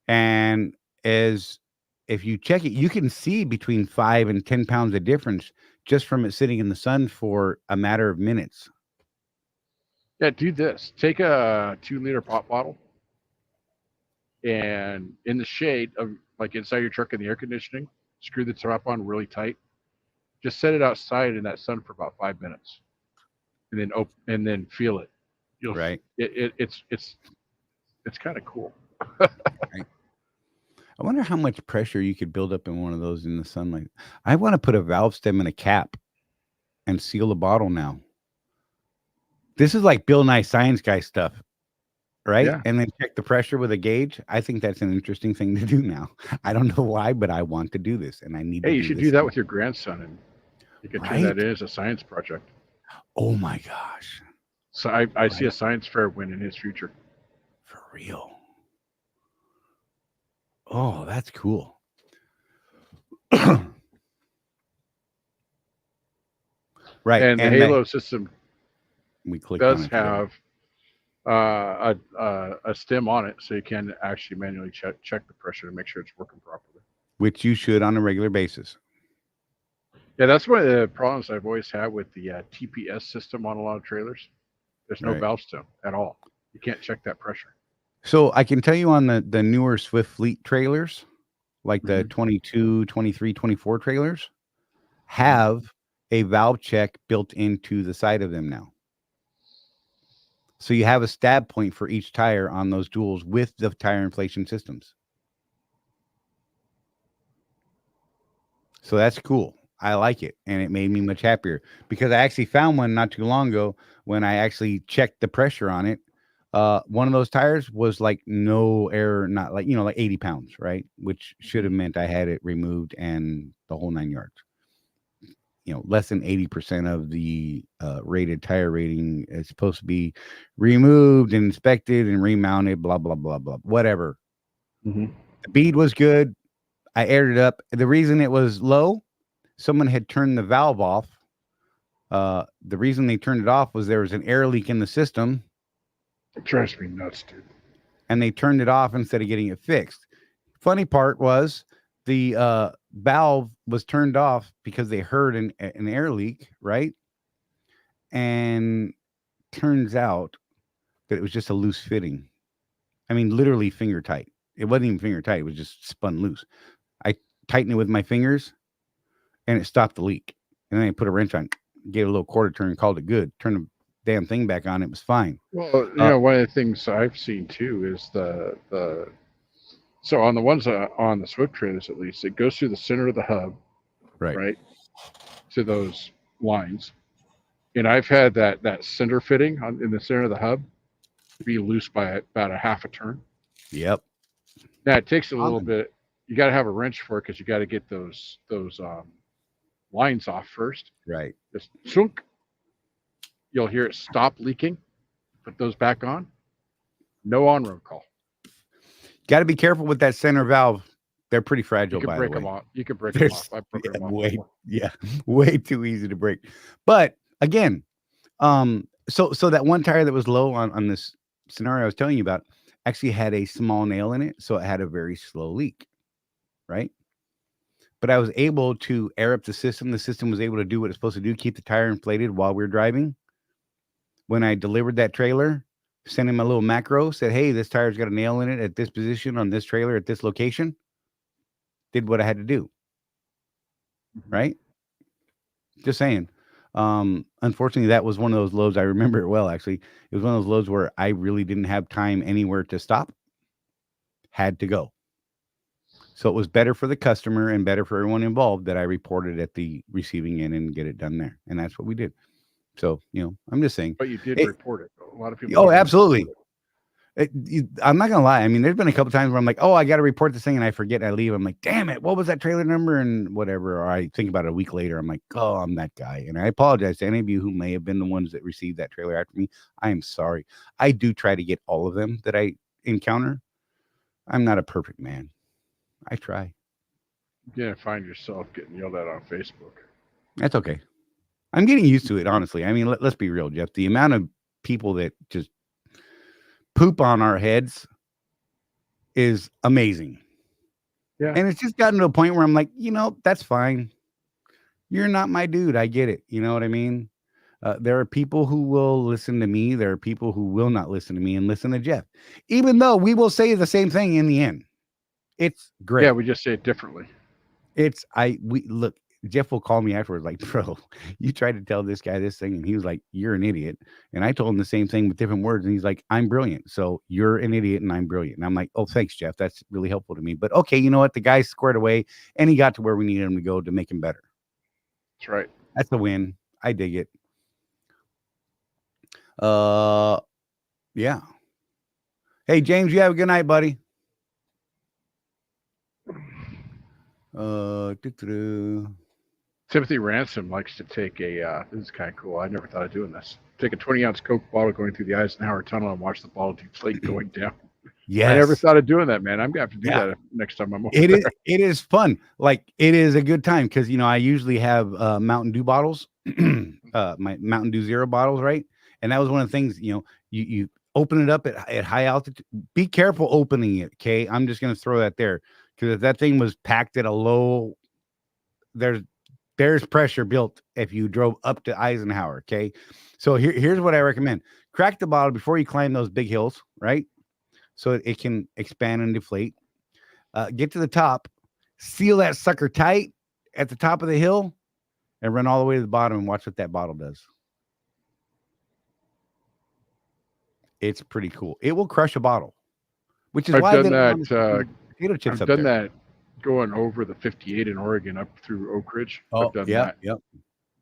And if you check it, you can see between 5 and 10 pounds of difference just from it sitting in the sun for a matter of minutes. Yeah, do this. Take a 2-liter pop bottle, and in the shade of, like, inside your truck in the air conditioning, screw the top on really tight. Just set it outside in that sun for about 5 minutes, and then feel it. Right. It's kind of cool. I wonder how much pressure you could build up in one of those in the sunlight. I want to put a valve stem in a cap and seal the bottle now. This is like Bill Nye Science Guy stuff, right? Yeah. And then check the pressure with a gauge. I think that's an interesting thing to do now. I don't know why, but I want to do this, and I need to Hey, you do should this do that thing. with your grandson, and you can turn that Right? in as a science project. Oh my gosh. So I see a science fair win in his future. For real. Oh, that's cool. Right. And the Halo system we clicked does on it together. have a stem on it, so you can actually manually check the pressure to make sure it's working properly. Which you should on a regular basis. Yeah, that's one of the problems I've always had with the TPS system on a lot of trailers. There's no Right. valve stem at all. You can't check that pressure. So I can tell you on the newer Swift Fleet trailers, like the 22, 23, 24 trailers, have a valve check built into the side of them now. So you have a stab point for each tire on those duals with the tire inflation systems. So that's cool. I like it. And it made me much happier because I actually found one not too long ago when I actually checked the pressure on it. One of those tires was like no error, not like, like 80 pounds, right? Which should have meant I had it removed and the whole 9 yards. Less than 80% of the rated tire rating is supposed to be removed and inspected and remounted, blah, blah, blah, blah, whatever. The bead was good. I aired it up. The reason it was low, someone had turned the valve off. The reason they turned it off was there was an air leak in the system. It drives me nuts, dude. And they turned it off instead of getting it fixed. Funny part was the valve was turned off because they heard an air leak, right? And turns out that it was just a loose fitting. I mean, literally finger tight. It wasn't even finger tight. It was just spun loose. I tightened it with my fingers and it stopped the leak. And then I put a wrench on, gave it a little quarter turn, called it good. Turned the damn thing back on. It was fine. Well, one of the things I've seen too is the so on the ones on the Swift trailers, at least, it goes through the center of the hub, right to those lines. And I've had that center fitting in the center of the hub be loose by about a half a turn. Yep. Now it takes a little bit. You got to have a wrench for it because you got to get those lines off first. Right. Just chunk. You'll hear it stop leaking. Put those back on. No on-road call. Got to be careful with that center valve. They're pretty fragile, by the way. You can break them off. You can break them off. I've broken them off before. Way too easy to break. But again, so that one tire that was low on this scenario I was telling you about actually had a small nail in it, so it had a very slow leak, right? But I was able to air up the system. The system was able to do what it's supposed to do, keep the tire inflated while we were driving. When I delivered that trailer, sent him a little macro, said, hey, this tire's got a nail in it at this position on this trailer at this location. Did what I had to do. Right? Just saying. Unfortunately, that was one of those loads. I remember it well, actually. It was one of those loads where I really didn't have time anywhere to stop. Had to go. So it was better for the customer and better for everyone involved that I reported at the receiving end and get it done there. And that's what we did. So, I'm just saying. But you did report it. A lot of people. Oh, absolutely. I'm not gonna lie. I mean, there's been a couple times where I'm like, oh, I got to report this thing, and I forget. And I leave. I'm like, damn it, what was that trailer number and whatever. Or I think about it a week later. I'm like, oh, I'm that guy, and I apologize to any of you who may have been the ones that received that trailer after me. I am sorry. I do try to get all of them that I encounter. I'm not a perfect man. I try. You're gonna find yourself getting yelled at on Facebook. That's okay. I'm getting used to it, honestly. I mean, let's be real, Jeff. The amount of people that just poop on our heads is amazing. Yeah. And it's just gotten to a point where I'm like, that's fine. You're not my dude. I get it. You know what I mean? There are people who will listen to me. There are people who will not listen to me and listen to Jeff, even though we will say the same thing in the end. It's great. Yeah, we just say it differently. Look, Jeff will call me afterwards like, bro, you tried to tell this guy this thing. And he was like, you're an idiot. And I told him the same thing with different words. And he's like, I'm brilliant. So you're an idiot and I'm brilliant. And I'm like, oh, thanks, Jeff. That's really helpful to me. But okay, you know what? The guy squared away and he got to where we needed him to go to make him better. That's right. That's a win. I dig it. Yeah. Hey, James, you have a good night, buddy. Timothy Ransom likes to take this is kind of cool. I never thought of doing this. Take a 20-ounce Coke bottle going through the Eisenhower Tunnel and watch the ball deflate going down. Yes. I never thought of doing that, man. I'm going to have to do that next time I'm over there. It is fun. Like, it is a good time because, I usually have Mountain Dew bottles, my Mountain Dew Zero bottles, right? And that was one of the things, you open it up at high altitude. Be careful opening it, okay? I'm just going to throw that there because if that thing was packed at a low, there's pressure built if you drove up to Eisenhower, okay? So here's what I recommend. Crack the bottle before you climb those big hills, right? So it can expand and deflate. Get to the top, seal that sucker tight at the top of the hill, and run all the way to the bottom and watch what that bottle does. It's pretty cool. It will crush a bottle, which is I've why done that. potato chips. I've done that going over the 58 in Oregon up through Oak Ridge. Oh, I've done yeah, that. yep.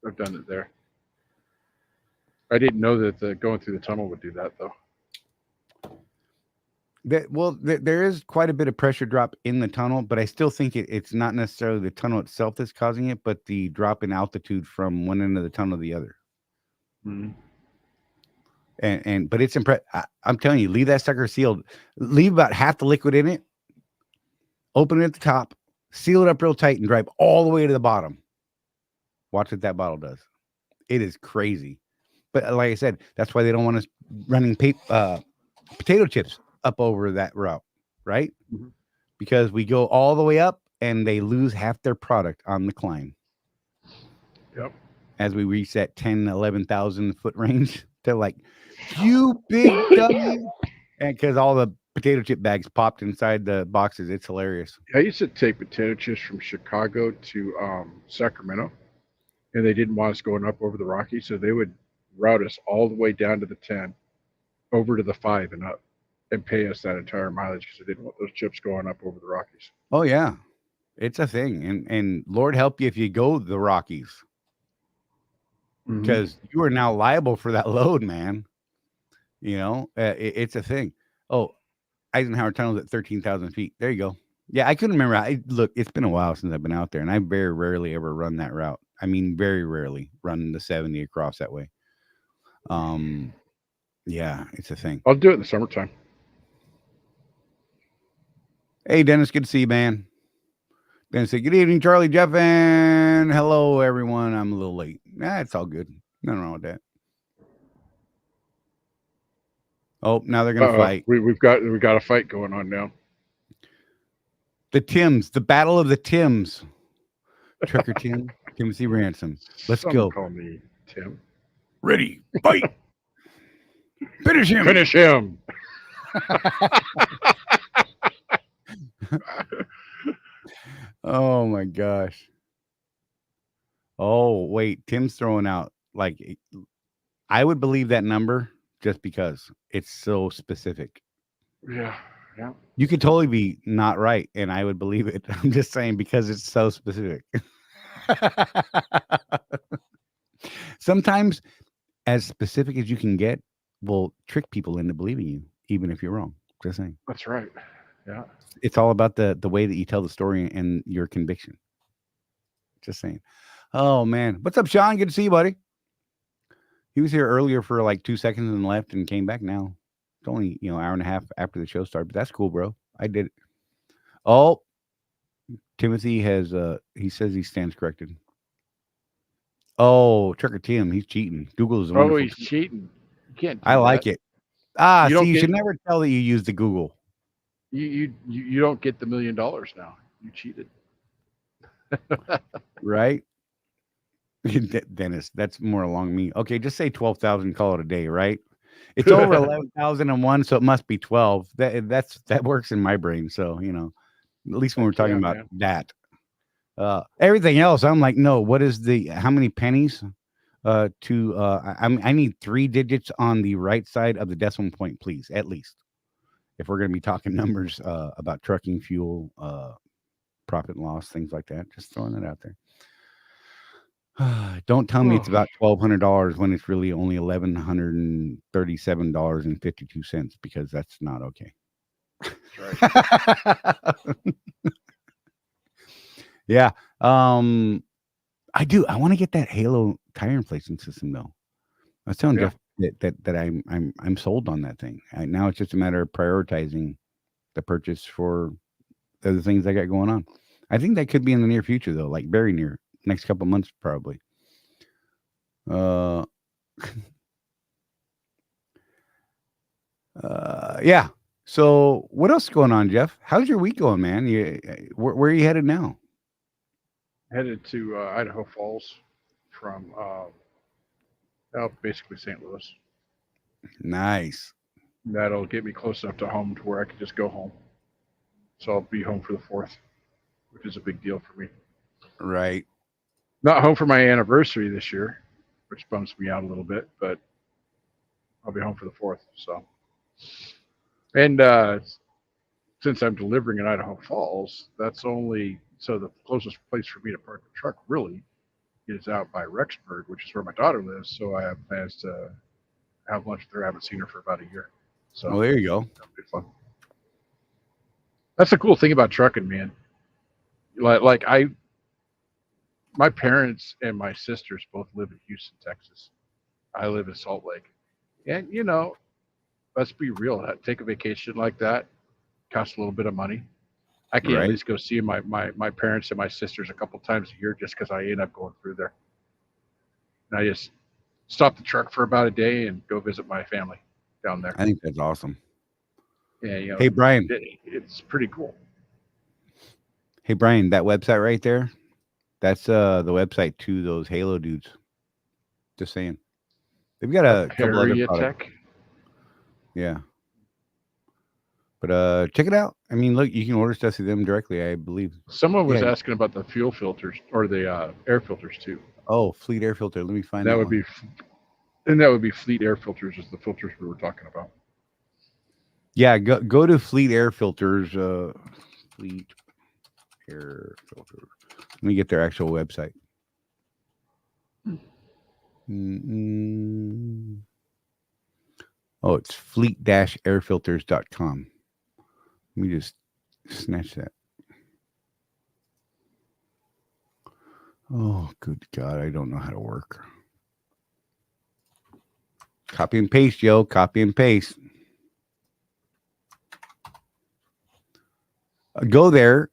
I've done it there. I didn't know that going through the tunnel would do that, though. There is quite a bit of pressure drop in the tunnel, but I still think it's not necessarily the tunnel itself that's causing it, but the drop in altitude from one end of the tunnel to the other. Mm-hmm. But it's impressive. I'm telling you, leave that sucker sealed. Leave about half the liquid in it. Open it at the top, seal it up real tight, and drive all the way to the bottom. Watch what that bottle does. It is crazy. But like I said, that's why they don't want us running potato chips up over that route, right? Mm-hmm. Because we go all the way up and they lose half their product on the climb. Yep. As we reach that 10, 11,000 foot range, they're like, you big dummy. And because all the potato chip bags popped inside the boxes. It's hilarious. I used to take potato chips from Chicago to Sacramento, and they didn't want us going up over the Rockies, so they would route us all the way down to the 10, over to the 5 and up, and pay us that entire mileage because they didn't want those chips going up over the Rockies. Oh yeah, it's a thing, and Lord help you if you go the Rockies, because you are now liable for that load, man. It's a thing. Oh, Eisenhower Tunnel's at 13,000 feet. There you go. Yeah, I couldn't remember. Look, it's been a while since I've been out there, and I very rarely ever run that route. I mean, very rarely run the 70 across that way. Yeah, it's a thing. I'll do it in the summertime. Hey, Dennis, good to see you, man. Dennis said, good evening, Charlie, Jeff, and hello, everyone. I'm a little late. It's all good. Nothing wrong with that. Oh, now they're gonna fight. We've got a fight going on now. The Tims, the battle of the Tims. Trucker Tim, Timothy Ransom. Let's go. Call me Tim. Ready, fight. Finish him. Finish him. Oh my gosh. Oh wait, Tim's throwing out like I would believe that number. Just because it's so specific. Yeah. You could totally be not right, and I would believe it. I'm just saying because it's so specific. Sometimes as specific as you can get will trick people into believing you. even if you're wrong. Just saying. That's right. Yeah. It's all about the way that you tell the story and your conviction. Just saying. Oh man, what's up, Sean? Good to see you, buddy. He was here earlier for like 2 seconds and left and came back now. It's only hour and a half after the show started, but that's cool, bro. I did it. Oh, Timothy has he says he stands corrected. Oh, Trucker Tim, he's cheating. Google is Oh, he's cheating. You can't do I like that. it. Ah, You see, don't you get- should never tell that you use the Google. You don't get the $1 million now. You cheated. Right? Dennis, that's more along me. Okay, just say 12,000, call it a day, right? It's over 11,001, so it must be 12. That works in my brain. So, at least when we're talking about that. Everything else, I'm like, no, what is how many pennies? I need 3 digits on the right side of the decimal point, please, at least. If we're going to be talking numbers about trucking, fuel, profit and loss, things like that, just throwing that out there. Don't tell me it's about $1,200 when it's really only $1,137.52 because that's not okay. Right. Yeah. I want to get that Halo tire inflation system though. I was telling Jeff that I'm sold on that thing. Now it's just a matter of prioritizing the purchase for the things I got going on. I think that could be in the near future though, like very near, next couple months probably. Yeah. So what else is going on, Jeff? How's your week going, man? Where are you headed now? Headed to Idaho Falls from basically St. Louis. Nice. That'll get me close enough to home to where I can just go home. So I'll be home for the 4th, which is a big deal for me. Right. Not home for my anniversary this year, which bums me out a little bit, but I'll be home for the 4th. So, and since I'm delivering in Idaho Falls, that's the closest place for me to park the truck really is out by Rexburg, which is where my daughter lives. So I have plans to have lunch there. I haven't seen her for about a year. So well, there you go. That'll be fun. That's the cool thing about trucking, man. My parents and my sisters both live in Houston, Texas. I live in Salt Lake. And, let's be real. Take a vacation like that costs a little bit of money. I can at least go see my parents and my sisters a couple times a year just because I end up going through there. And I just stop the truck for about a day and go visit my family down there. I think that's awesome. Yeah, hey, Brian. It's pretty cool. Hey, Brian, that website right there, that's the website to those Halo dudes. Just saying. They've got a couple other products. Yeah. But check it out. I mean, look, you can order stuff through them directly, I believe. Someone was asking about the fuel filters or the air filters too. Oh, Fleet Air Filter. Let me find that. That would be Fleet Air Filters is the filters we were talking about. Yeah, go to Fleet Air Filters. Fleet Air Filters. Let me get their actual website. Oh, it's fleet-airfilters.com. Let me just snatch that. Oh, good God. I don't know how to work. Copy and paste, yo. Copy and paste. Go there.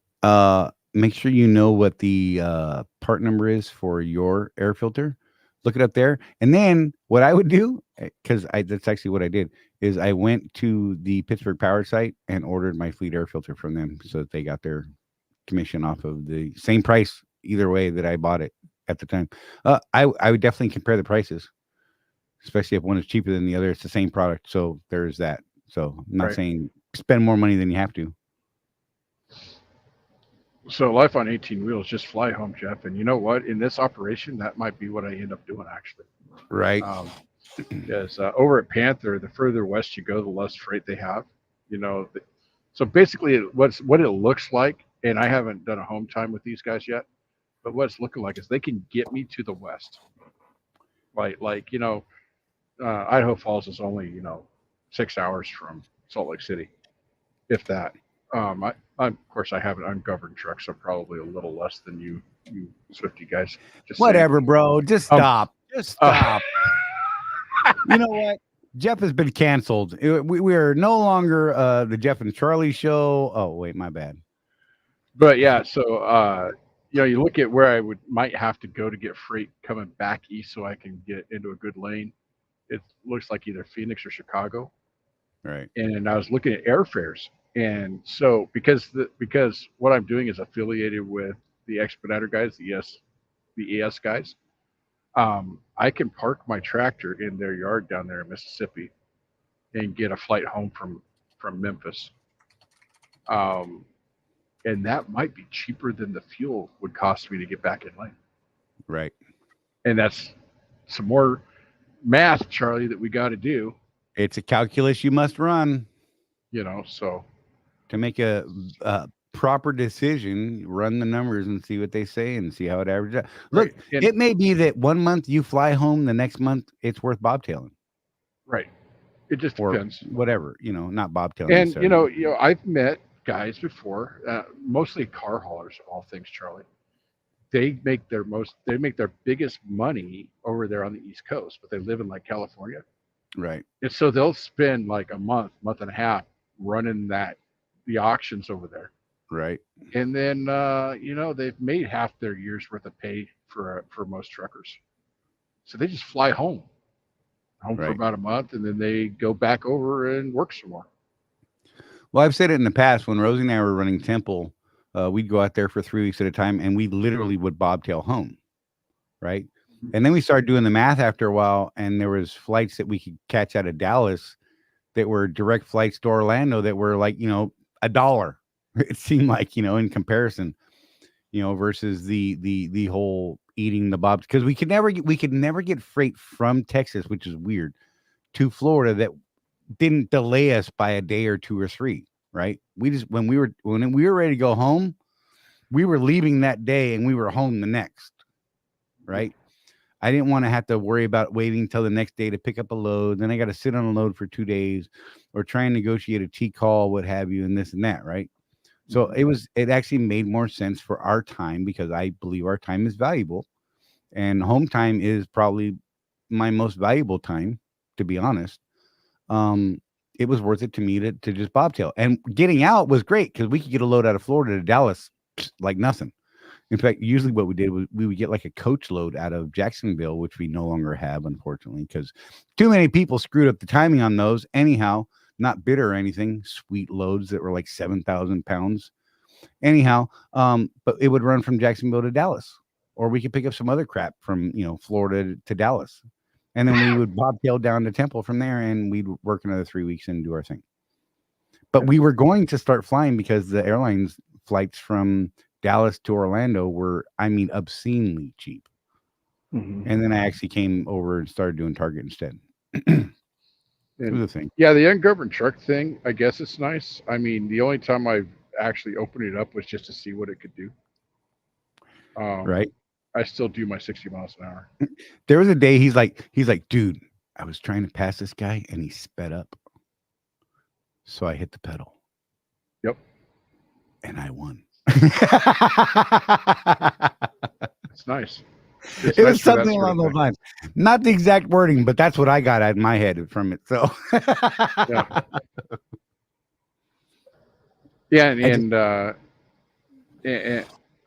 Make sure you know what the part number is for your air filter. Look it up there. And then what I would do, because that's actually what I did, is I went to the Pittsburgh Power site and ordered my Fleet Air Filter from them so that they got their commission off of the same price either way that I bought it at the time. I would definitely compare the prices, especially if one is cheaper than the other. It's the same product. So there's that. So I'm not saying spend more money than you have to. So life on 18 wheels, just fly home, Jeff. And you know what? In this operation, that might be what I end up doing, actually. Right. Because over at Panther, the further west you go, the less freight they have. So basically, what it looks like, and I haven't done a home time with these guys yet, but what it's looking like is they can get me to the west. Idaho Falls is only 6 hours from Salt Lake City, if that. Of course, I have an ungoverned truck, so probably a little less than you Swifty guys. Just Whatever, bro. Just stop. Just stop. You know what? Jeff has been canceled. We are no longer the Jeff and Charlie show. Oh, wait, my bad. But yeah, so you look at where I might have to go to get freight coming back east so I can get into a good lane. It looks like either Phoenix or Chicago. Right. And I was looking at airfares. And so because what I'm doing is affiliated with the Expediter guys, the ES guys, I can park my tractor in their yard down there in Mississippi and get a flight home from Memphis. And that might be cheaper than the fuel would cost me to get back in lane. Right. And that's some more math, Charlie, that we got to do. It's a calculus you must run. So to make a proper decision, run the numbers and see what they say and see how it averages out. Look, right. It may be that 1 month you fly home, the next month it's worth bobtailing. Right. It just depends. Whatever, not bobtailing. And I've met guys before, mostly car haulers of all things, Charlie. They make their biggest money over there on the East Coast, but they live in like California. Right. And so they'll spend like a month and a half running the auctions over there. Right. And then they've made half their year's worth of pay for most truckers. So they just fly home right. for about a month, and then they go back over and work some more. Well, I've said it in the past when Rosie and I were running Temple, we'd go out there for 3 weeks at a time, and we literally would bobtail home, right? And then we started doing the math after a while, and there was flights that we could catch out of Dallas that were direct flights to Orlando that were like, $1. It seemed like, in comparison, versus the whole eating the bobs, because we could never get freight from Texas, which is weird, to Florida that didn't delay us by a day or 2 or 3, right? When we were ready to go home, we were leaving that day and we were home the next, right? I didn't want to have to worry about waiting till the next day to pick up a load. Then I got to sit on a load for 2 days or try and negotiate a T-call, what have you, and this and that, right? So it actually made more sense for our time, because I believe our time is valuable, and home time is probably my most valuable time, to be honest. It was worth it to me to just bobtail, and getting out was great because we could get a load out of Florida to Dallas like nothing. In fact, usually what we did was we would get like a coach load out of Jacksonville, which we no longer have, unfortunately, because too many people screwed up the timing on those. Anyhow, not bitter or anything, sweet loads that were like 7,000 pounds. Anyhow, but it would run from Jacksonville to Dallas, or we could pick up some other crap from, Florida to Dallas. And then we would bobtail down to Temple from there, and we'd work another 3 weeks and do our thing. But we were going to start flying because the airlines flights from Dallas to Orlando were, obscenely cheap. Mm-hmm. And then I actually came over and started doing Target instead. It was a thing. Yeah, the ungoverned truck thing, I guess it's nice. The only time I've actually opened it up was just to see what it could do. Right. I still do my 60 miles an hour. There was a day he's like, dude, I was trying to pass this guy and he sped up. So I hit the pedal. Yep. And I won. It's nice. It was something along those lines. Not the exact wording, but that's what I got out in my head from it. So yeah. Yeah, and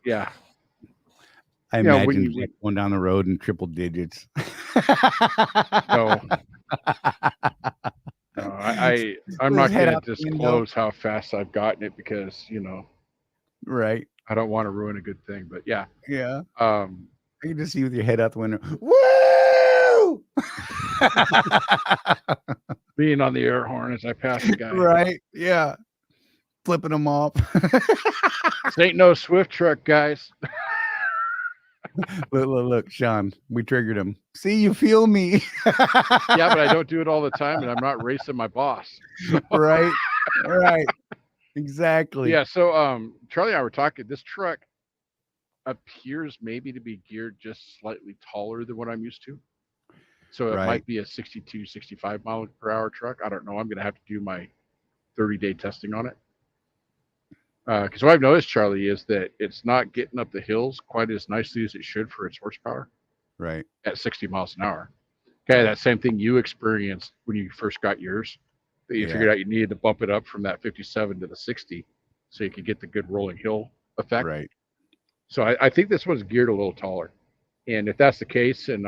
yeah. I imagine going down the road in triple digits. No. I'm not going to disclose how fast I've gotten it because, right. I don't want to ruin a good thing, but yeah. Yeah. I can just see you with your head out the window. Woo! Being on the air horn as I pass the guy. Right. Yeah. Flipping them off. This ain't no Swift truck, guys. Look, Sean, we triggered him. See, you feel me. Yeah, but I don't do it all the time, and I'm not racing my boss. So. Right. Exactly. Yeah, so Charlie and I were talking. This truck appears maybe to be geared just slightly taller than what I'm used to. So it might be a 62, 65 mile per hour truck. I don't know. I'm going to have to do my 30-day testing on it. Because what I've noticed, Charlie, is that it's not getting up the hills quite as nicely as it should for its horsepower Right. at 60 miles an hour. Okay, that same thing you experienced when you first got yours. That you figured out you needed to bump it up from that 57 to the 60 so you could get the good rolling hill effect. Right. So I think this one's geared a little taller. And if that's the case, and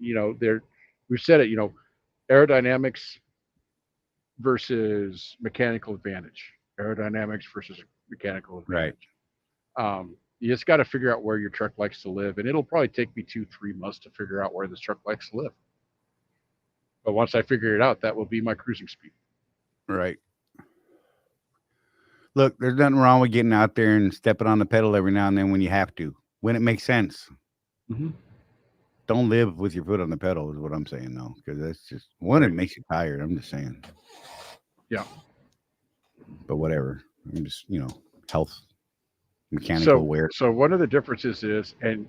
we've said it, aerodynamics versus mechanical advantage. Aerodynamics versus mechanical advantage. Right. You just got to figure out where your truck likes to live. And it'll probably take me 2-3 months to figure out where this truck likes to live. But once I figure it out, that will be my cruising speed. Right. Look, there's nothing wrong with getting out there and stepping on the pedal every now and then when you have to, when it makes sense. Mm-hmm. Don't live with your foot on the pedal is what I'm saying, though, because that's just one. It makes you tired. I'm just saying. Yeah. But whatever. I'm just health, mechanical aware. So one of the differences is, and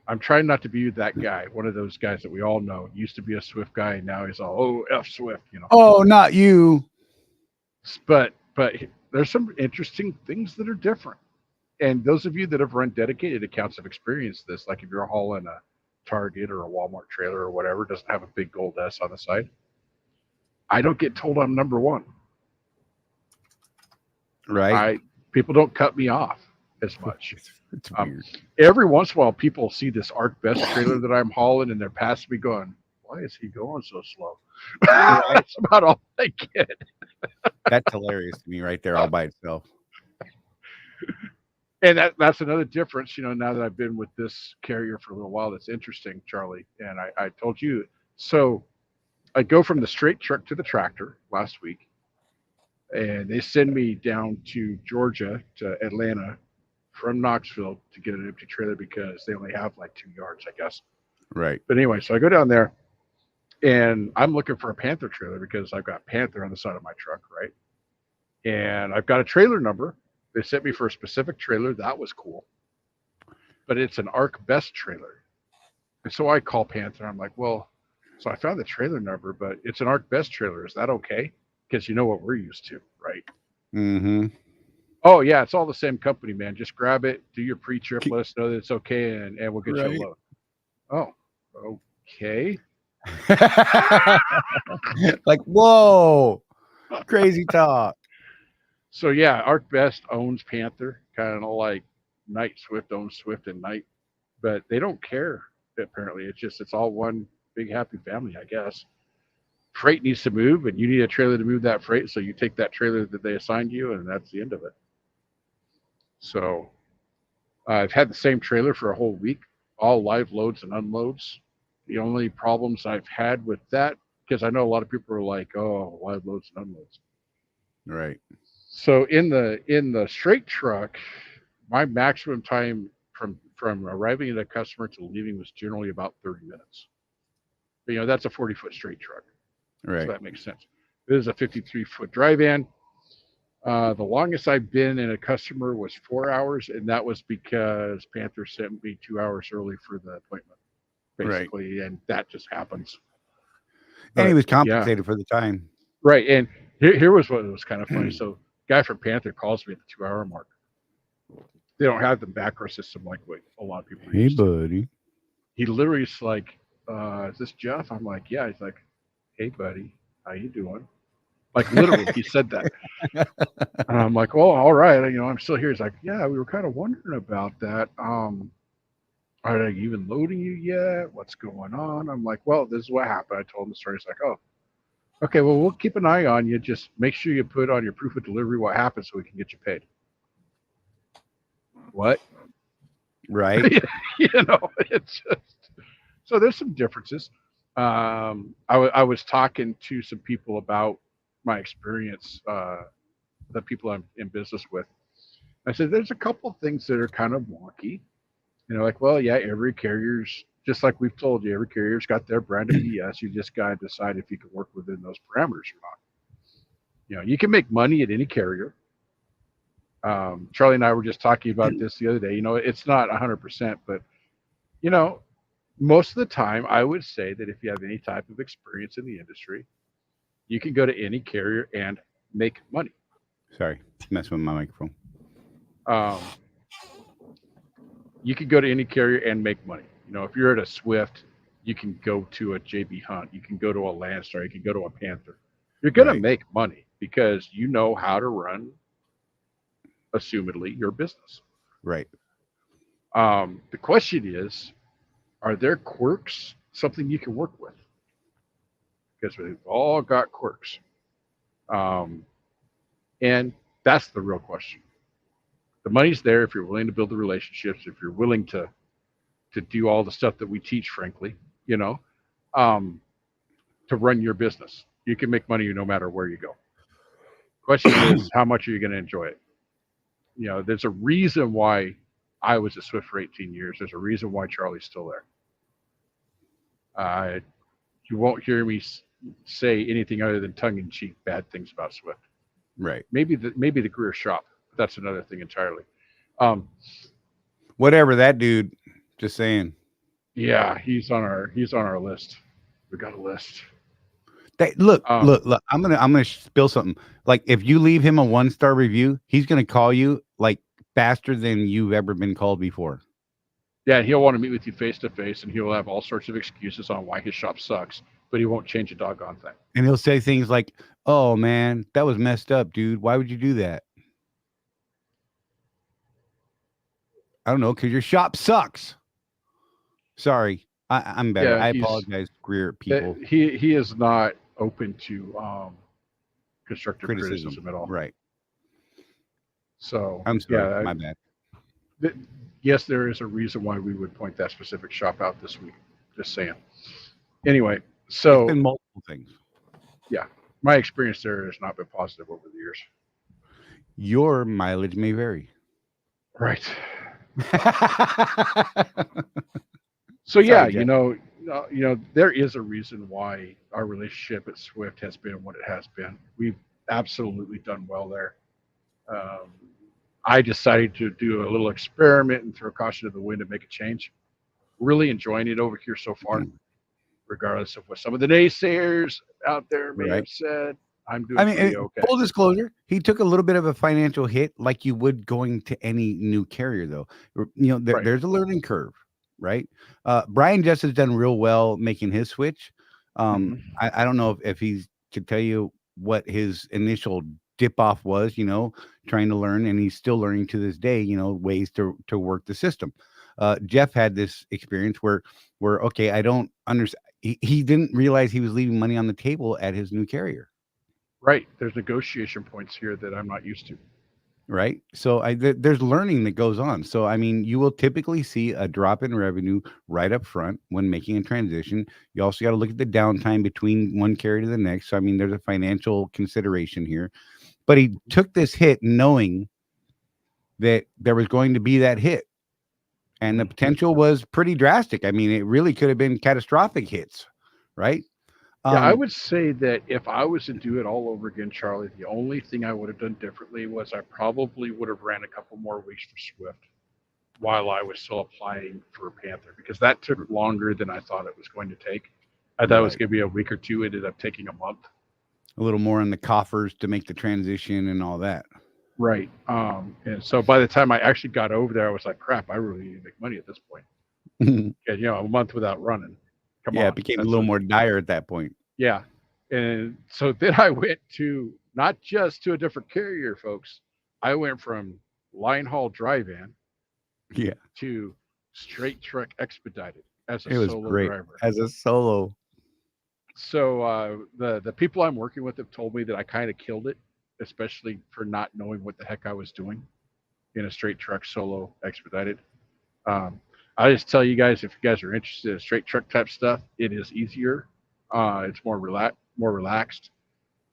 I'm trying not to be that guy. One of those guys that we all know used to be a Swift guy, and now he's all F Swift, Oh, not you. But there's some interesting things that are different. And those of you that have run dedicated accounts have experienced this. Like if you're hauling a Target or a Walmart trailer or whatever, doesn't have a big gold S on the side. I don't get told I'm number one. Right. People don't cut me off as much. It's weird. Every once in a while, people see this Arc Best trailer that I'm hauling, and they're passing me going, why is he going so slow? That's about all I get. That's hilarious to me right there all by itself. And that's another difference, now that I've been with this carrier for a little while, that's interesting, Charlie. And I told you, so I go from the straight truck to the tractor last week, and they send me down to Georgia, to Atlanta, from Knoxville to get an empty trailer because they only have like 2 yards, I guess. Right. But anyway, so I go down there, and I'm looking for a Panther trailer because I've got Panther on the side of my truck, right? And I've got a trailer number. They sent me for a specific trailer. That was cool. But it's an Arc Best trailer. And so I call Panther. I'm like, well, so I found the trailer number, but it's an Arc Best trailer. Is that okay? Because you know what we're used to, right? Mm-hmm. Oh, yeah, it's all the same company, man. Just grab it, do your pre-trip, let us know that it's okay, and we'll get you a load. Oh, okay. Like, whoa, crazy talk. So yeah, Arc Best owns Panther, kind of like Night Swift owns Swift and Night, but they don't care. Apparently, it's all one big happy family, I guess. Freight needs to move, and you need a trailer to move that freight, so you take that trailer that they assigned you, and that's the end of it. So I've had the same trailer for a whole week, all live loads and unloads. The only problems I've had with that, because I know a lot of people are like, oh, live loads and unloads. Right. So in the straight truck, my maximum time from arriving at a customer to leaving was generally about 30 minutes. But, that's a 40-foot straight truck. Right. So that makes sense. This is a 53-foot drive-in. The longest I've been in a customer was 4 hours, and that was because Panther sent me 2 hours early for the appointment, basically, and that just happens. And he was compensated for the time. Right, and here was what was kind of funny. So guy from Panther calls me at the 2-hour mark. They don't have the macro system like what a lot of people Hey, use. buddy. He literally is like, is this Jeff? I'm like, yeah. He's like, hey, buddy, how you doing? Like, literally, he said that. And I'm like, oh, all right. I'm still here. He's like, yeah, we were kind of wondering about that. Are they even loading you yet? What's going on? I'm like, well, this is what happened. I told him the story. He's like, oh, okay, well, we'll keep an eye on you. Just make sure you put on your proof of delivery what happened so we can get you paid. What? Right. It's just, so there's some differences. I was talking to some people about my experience, the people I'm in business with. I said, there's a couple of things that are kind of wonky. Like, well, yeah, every carrier's, just like we've told you, every carrier's got their brand of BS. You just got to decide if you can work within those parameters or not. You can make money at any carrier. Charlie and I were just talking about this the other day. It's not 100%, but, most of the time, I would say that if you have any type of experience in the industry, you can go to any carrier and make money. Sorry, mess with my microphone. You can go to any carrier and make money. You know, if you're at a Swift, you can go to a JB Hunt, you can go to a Landstar, you can go to a Panther. You're going to make money because you know how to run, assumedly, your business. Right. The question is, are there quirks, something you can work with? Because we've all got quirks. And that's the real question. The money's there if you're willing to build the relationships, if you're willing to do all the stuff that we teach, frankly, you know, to run your business. You can make money no matter where you go. Question is, how much are you going to enjoy it? You know, there's a reason why I was at Swift for 18 years. There's a reason why Charlie's still there. You won't hear me say anything other than tongue-in-cheek bad things about Swift. Right. Maybe the career shop. But that's another thing entirely. Whatever, that dude. Just saying. Yeah, he's on our list. We got a list. Look. I'm gonna spill something. Like, if you leave him a 1-star review, he's gonna call you like faster than you've ever been called before. Yeah, and he'll want to meet with you face to face, and he'll have all sorts of excuses on why his shop sucks, but he won't change a doggone thing. And he'll say things like, "Oh man, that was messed up, dude. Why would you do that?" I don't know, because your shop sucks. Sorry, I'm better. Yeah, I apologize, career people. He is not open to constructive criticism at all. Right. So I'm sorry, my bad. Yes, there is a reason why we would point that specific shop out this week. Just saying. Anyway, so it's been multiple things. Yeah, my experience there has not been positive over the years. Your mileage may vary. Right. So yeah, Sorry, you know, there is a reason why our relationship at Swift has been what it has been. We've absolutely done well there. I decided to do a little experiment and throw caution to the wind and make a change. Really enjoying it over here so far, regardless of what some of the naysayers out there may have said. I'm doing pretty okay. Full disclosure, he took a little bit of a financial hit like you would going to any new carrier, though. You know, there's a learning curve, right? Brian just has done real well making his switch. I don't know if he could tell you what his initial dip off was, you know, trying to learn, and he's still learning to this day, you know, ways to work the system. Jeff had this experience where okay, I don't understand. He didn't realize he was leaving money on the table at his new carrier. Right. There's negotiation points here that I'm not used to. Right. So there's learning that goes on. So, I mean, you will typically see a drop in revenue right up front when making a transition. You also got to look at the downtime between one carrier to the next. So, I mean, there's a financial consideration here. But he took this hit knowing that there was going to be that hit. And the potential was pretty drastic. I mean, it really could have been catastrophic hits, right? Yeah, I would say that if I was to do it all over again, Charlie, the only thing I would have done differently was I probably would have ran a couple more weeks for Swift while I was still applying for Panther, because that took longer than I thought it was going to take. I thought it was going to be a week or two. It ended up taking a month. A little more in the coffers to make the transition and all that. Right. And so by the time I actually got over there, I was like, crap, I really need to make money at this point. And, you know, a month without running. Come on. It became a little more dire at that point. Yeah. And so then I went to not just to a different carrier, folks. I went from line haul dry van to straight truck expedited as a solo driver. As a solo. So the people I'm working with have told me that I kind of killed it, especially for not knowing what the heck I was doing in a straight truck solo expedited. I just tell you guys, if you guys are interested in straight truck type stuff, it is easier. It's more relaxed,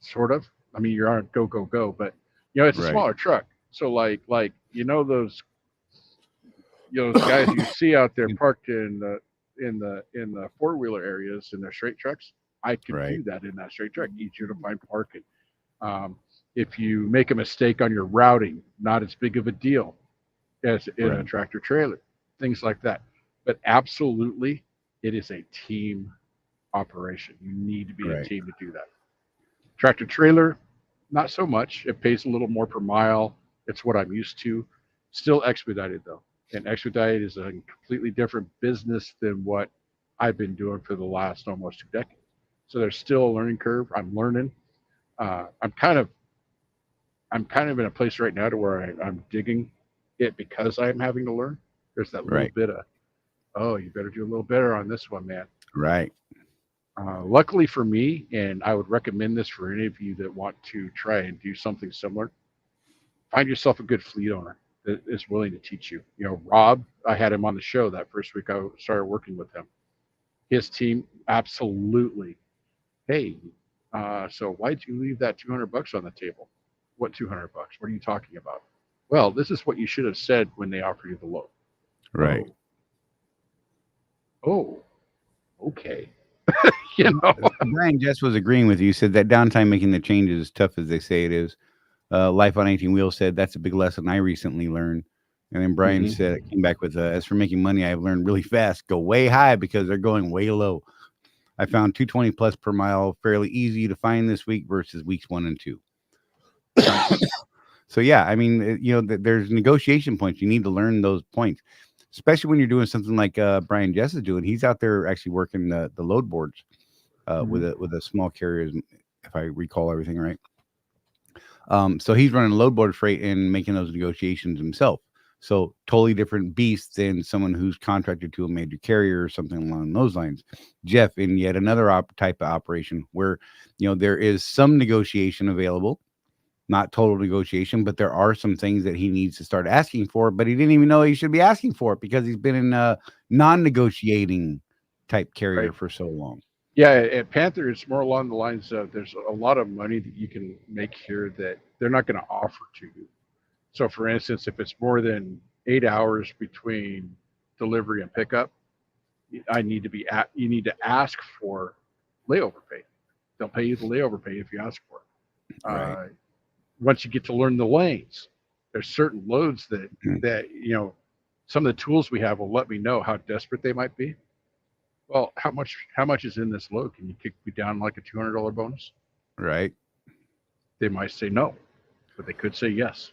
sort of. I mean, you're on go, but you know, it's a smaller truck. So like you know those guys you see out there parked in the 4-wheeler areas in their straight trucks. I can do that in that straight truck. Easier to find parking. If you make a mistake on your routing, not as big of a deal as in a tractor trailer. Things like that. But absolutely, it is a team operation. You need to be a team to do that. Tractor trailer, Not so much. It pays a little more per mile. It's what I'm used to. Still expedited though. And expedited is a completely different business than what I've been doing for the last almost 2 decades. So there's still a learning curve. I'm learning. I'm kind of in a place right now to where I'm digging it because I'm having to learn. There's that little Right. bit of, oh, you better do a little better on this one, man. Right. Luckily for me, and I would recommend this for any of you that want to try and do something similar, find yourself a good fleet owner that is willing to teach you. You know, Rob, I had him on the show that first week I started working with him. His team, absolutely. Hey, so why'd you leave that $200 on the table? What $200? What are you talking about? Well, this is what you should have said when they offered you the loan. Right. Oh, okay. You know, Brian Jess was agreeing with you. He said that downtime making the changes as tough as they say it is. Life on 18 Wheels said that's a big lesson I recently learned. And then Brian said, came back with, as for making money, I've learned really fast. Go way high because they're going way low. I found 220 plus per mile fairly easy to find this week versus weeks 1 and 2. So yeah, I mean, you know, there's negotiation points. You need to learn those points, especially when you're doing something like Brian Jess is doing. He's out there actually working the load boards with a small carrier, if I recall everything right. So he's running load board freight and making those negotiations himself. So totally different beast than someone who's contracted to a major carrier or something along those lines. Jeff in yet another type of operation where, you know, there is some negotiation available, not total negotiation, but there are some things that he needs to start asking for, but he didn't even know he should be asking for it because he's been in a non-negotiating type carrier for so long. Yeah, at Panther, it's more along the lines of there's a lot of money that you can make here that they're not going to offer to you. So, for instance, if it's more than 8 hours between delivery and pickup, you need to ask for layover pay. They'll pay you the layover pay if you ask for it. Right. Once you get to learn the lanes, there's certain loads that you know, some of the tools we have will let me know how desperate they might be. Well, how much is in this load? Can you kick me down like a $200 bonus? Right. They might say no, but they could say yes.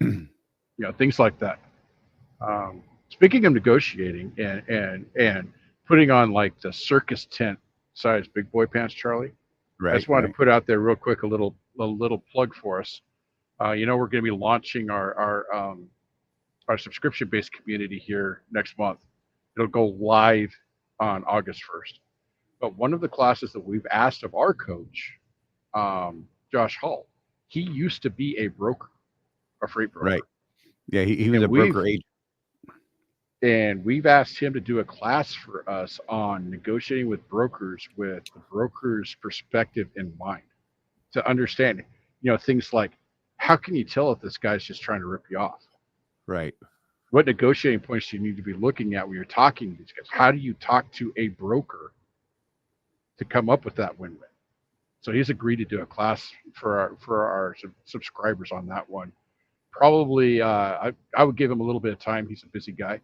You know, things like that. Speaking of negotiating and putting on like the circus tent size big boy pants, Charlie. Right. I just wanted to put out there real quick a little plug for us. You know, we're going to be launching our subscription-based community here next month. It'll go live on August 1st. But one of the classes that we've asked of our coach, Josh Hall, he used to be a broker, a freight broker. Right. Yeah, he was a broker agent. And we've asked him to do a class for us on negotiating with brokers with the broker's perspective in mind, to understand, you know, things like, how can you tell if this guy's just trying to rip you off? Right. What negotiating points do you need to be looking at when you're talking to these guys? How do you talk to a broker to come up with that win-win? So he's agreed to do a class for our subscribers on that one. Probably, I would give him a little bit of time. He's a busy guy,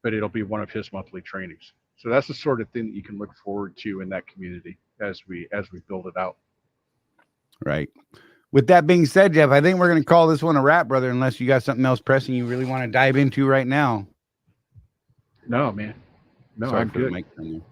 but it'll be one of his monthly trainings. So that's the sort of thing that you can look forward to in that community as we build it out. Right. With that being said, Jeff, I think we're going to call this one a wrap, brother, unless you got something else pressing you really want to dive into right now. No, man. No, Sorry I'm for good. the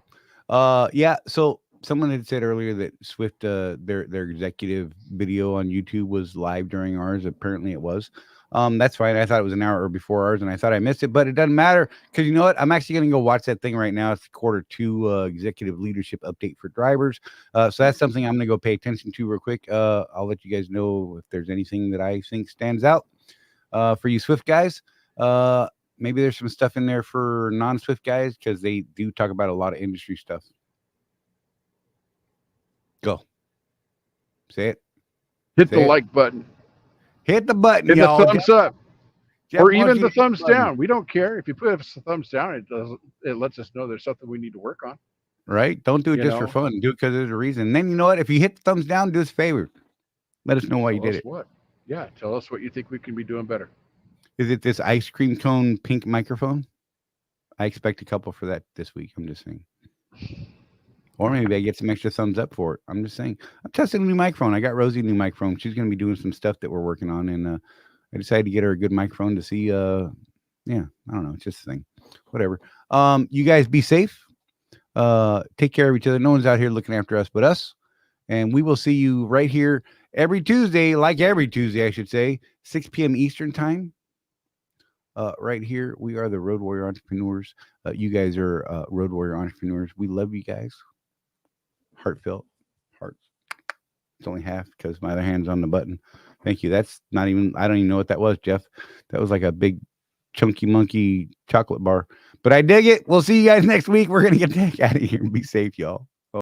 mic yeah, so someone had said earlier that Swift, their executive video on YouTube was live during ours. Apparently it was. That's fine. I thought it was an hour before ours, and I thought I missed it, but it doesn't matter because you know what? I'm actually going to go watch that thing right now. It's the Q2 executive leadership update for drivers. So that's something I'm going to go pay attention to real quick. I'll let you guys know if there's anything that I think stands out for you Swift guys. Maybe there's some stuff in there for non-Swift guys because they do talk about a lot of industry stuff. Go. Say it. Hit the like button. Hit the button, Hit y'all. the thumbs up. Jeff Or wants even you the to hit thumbs button. down. We don't care. If you put a thumbs down, it lets us know there's something we need to work on. Right? Don't do it You just for know? fun. Do it because there's a reason. And then you know what? If you hit the thumbs down, do us a favor. Let us know why you Tell did us it. what? Yeah, tell us what you think we can be doing better. Is it this ice cream cone pink microphone? I expect a couple for that this week. I'm just saying. Or maybe I get some extra thumbs up for it. I'm just saying. I'm testing a new microphone. I got Rosie a new microphone. She's going to be doing some stuff that we're working on, and I decided to get her a good microphone to see. Yeah, I don't know. It's just a thing. Whatever. You guys be safe. Take care of each other. No one's out here looking after us but us. And we will see you right here every Tuesday, I should say, 6 p.m. Eastern time. Right here, we are the Road Warrior Entrepreneurs. You guys are Road Warrior Entrepreneurs. We love you guys. Heartfelt hearts. It's only half because my other hand's on the button. Thank you. That's not even, I don't even know what that was, Jeff. That was like a big chunky monkey chocolate bar. But I dig it. We'll see you guys next week. We're going to get the heck out of here and be safe, y'all.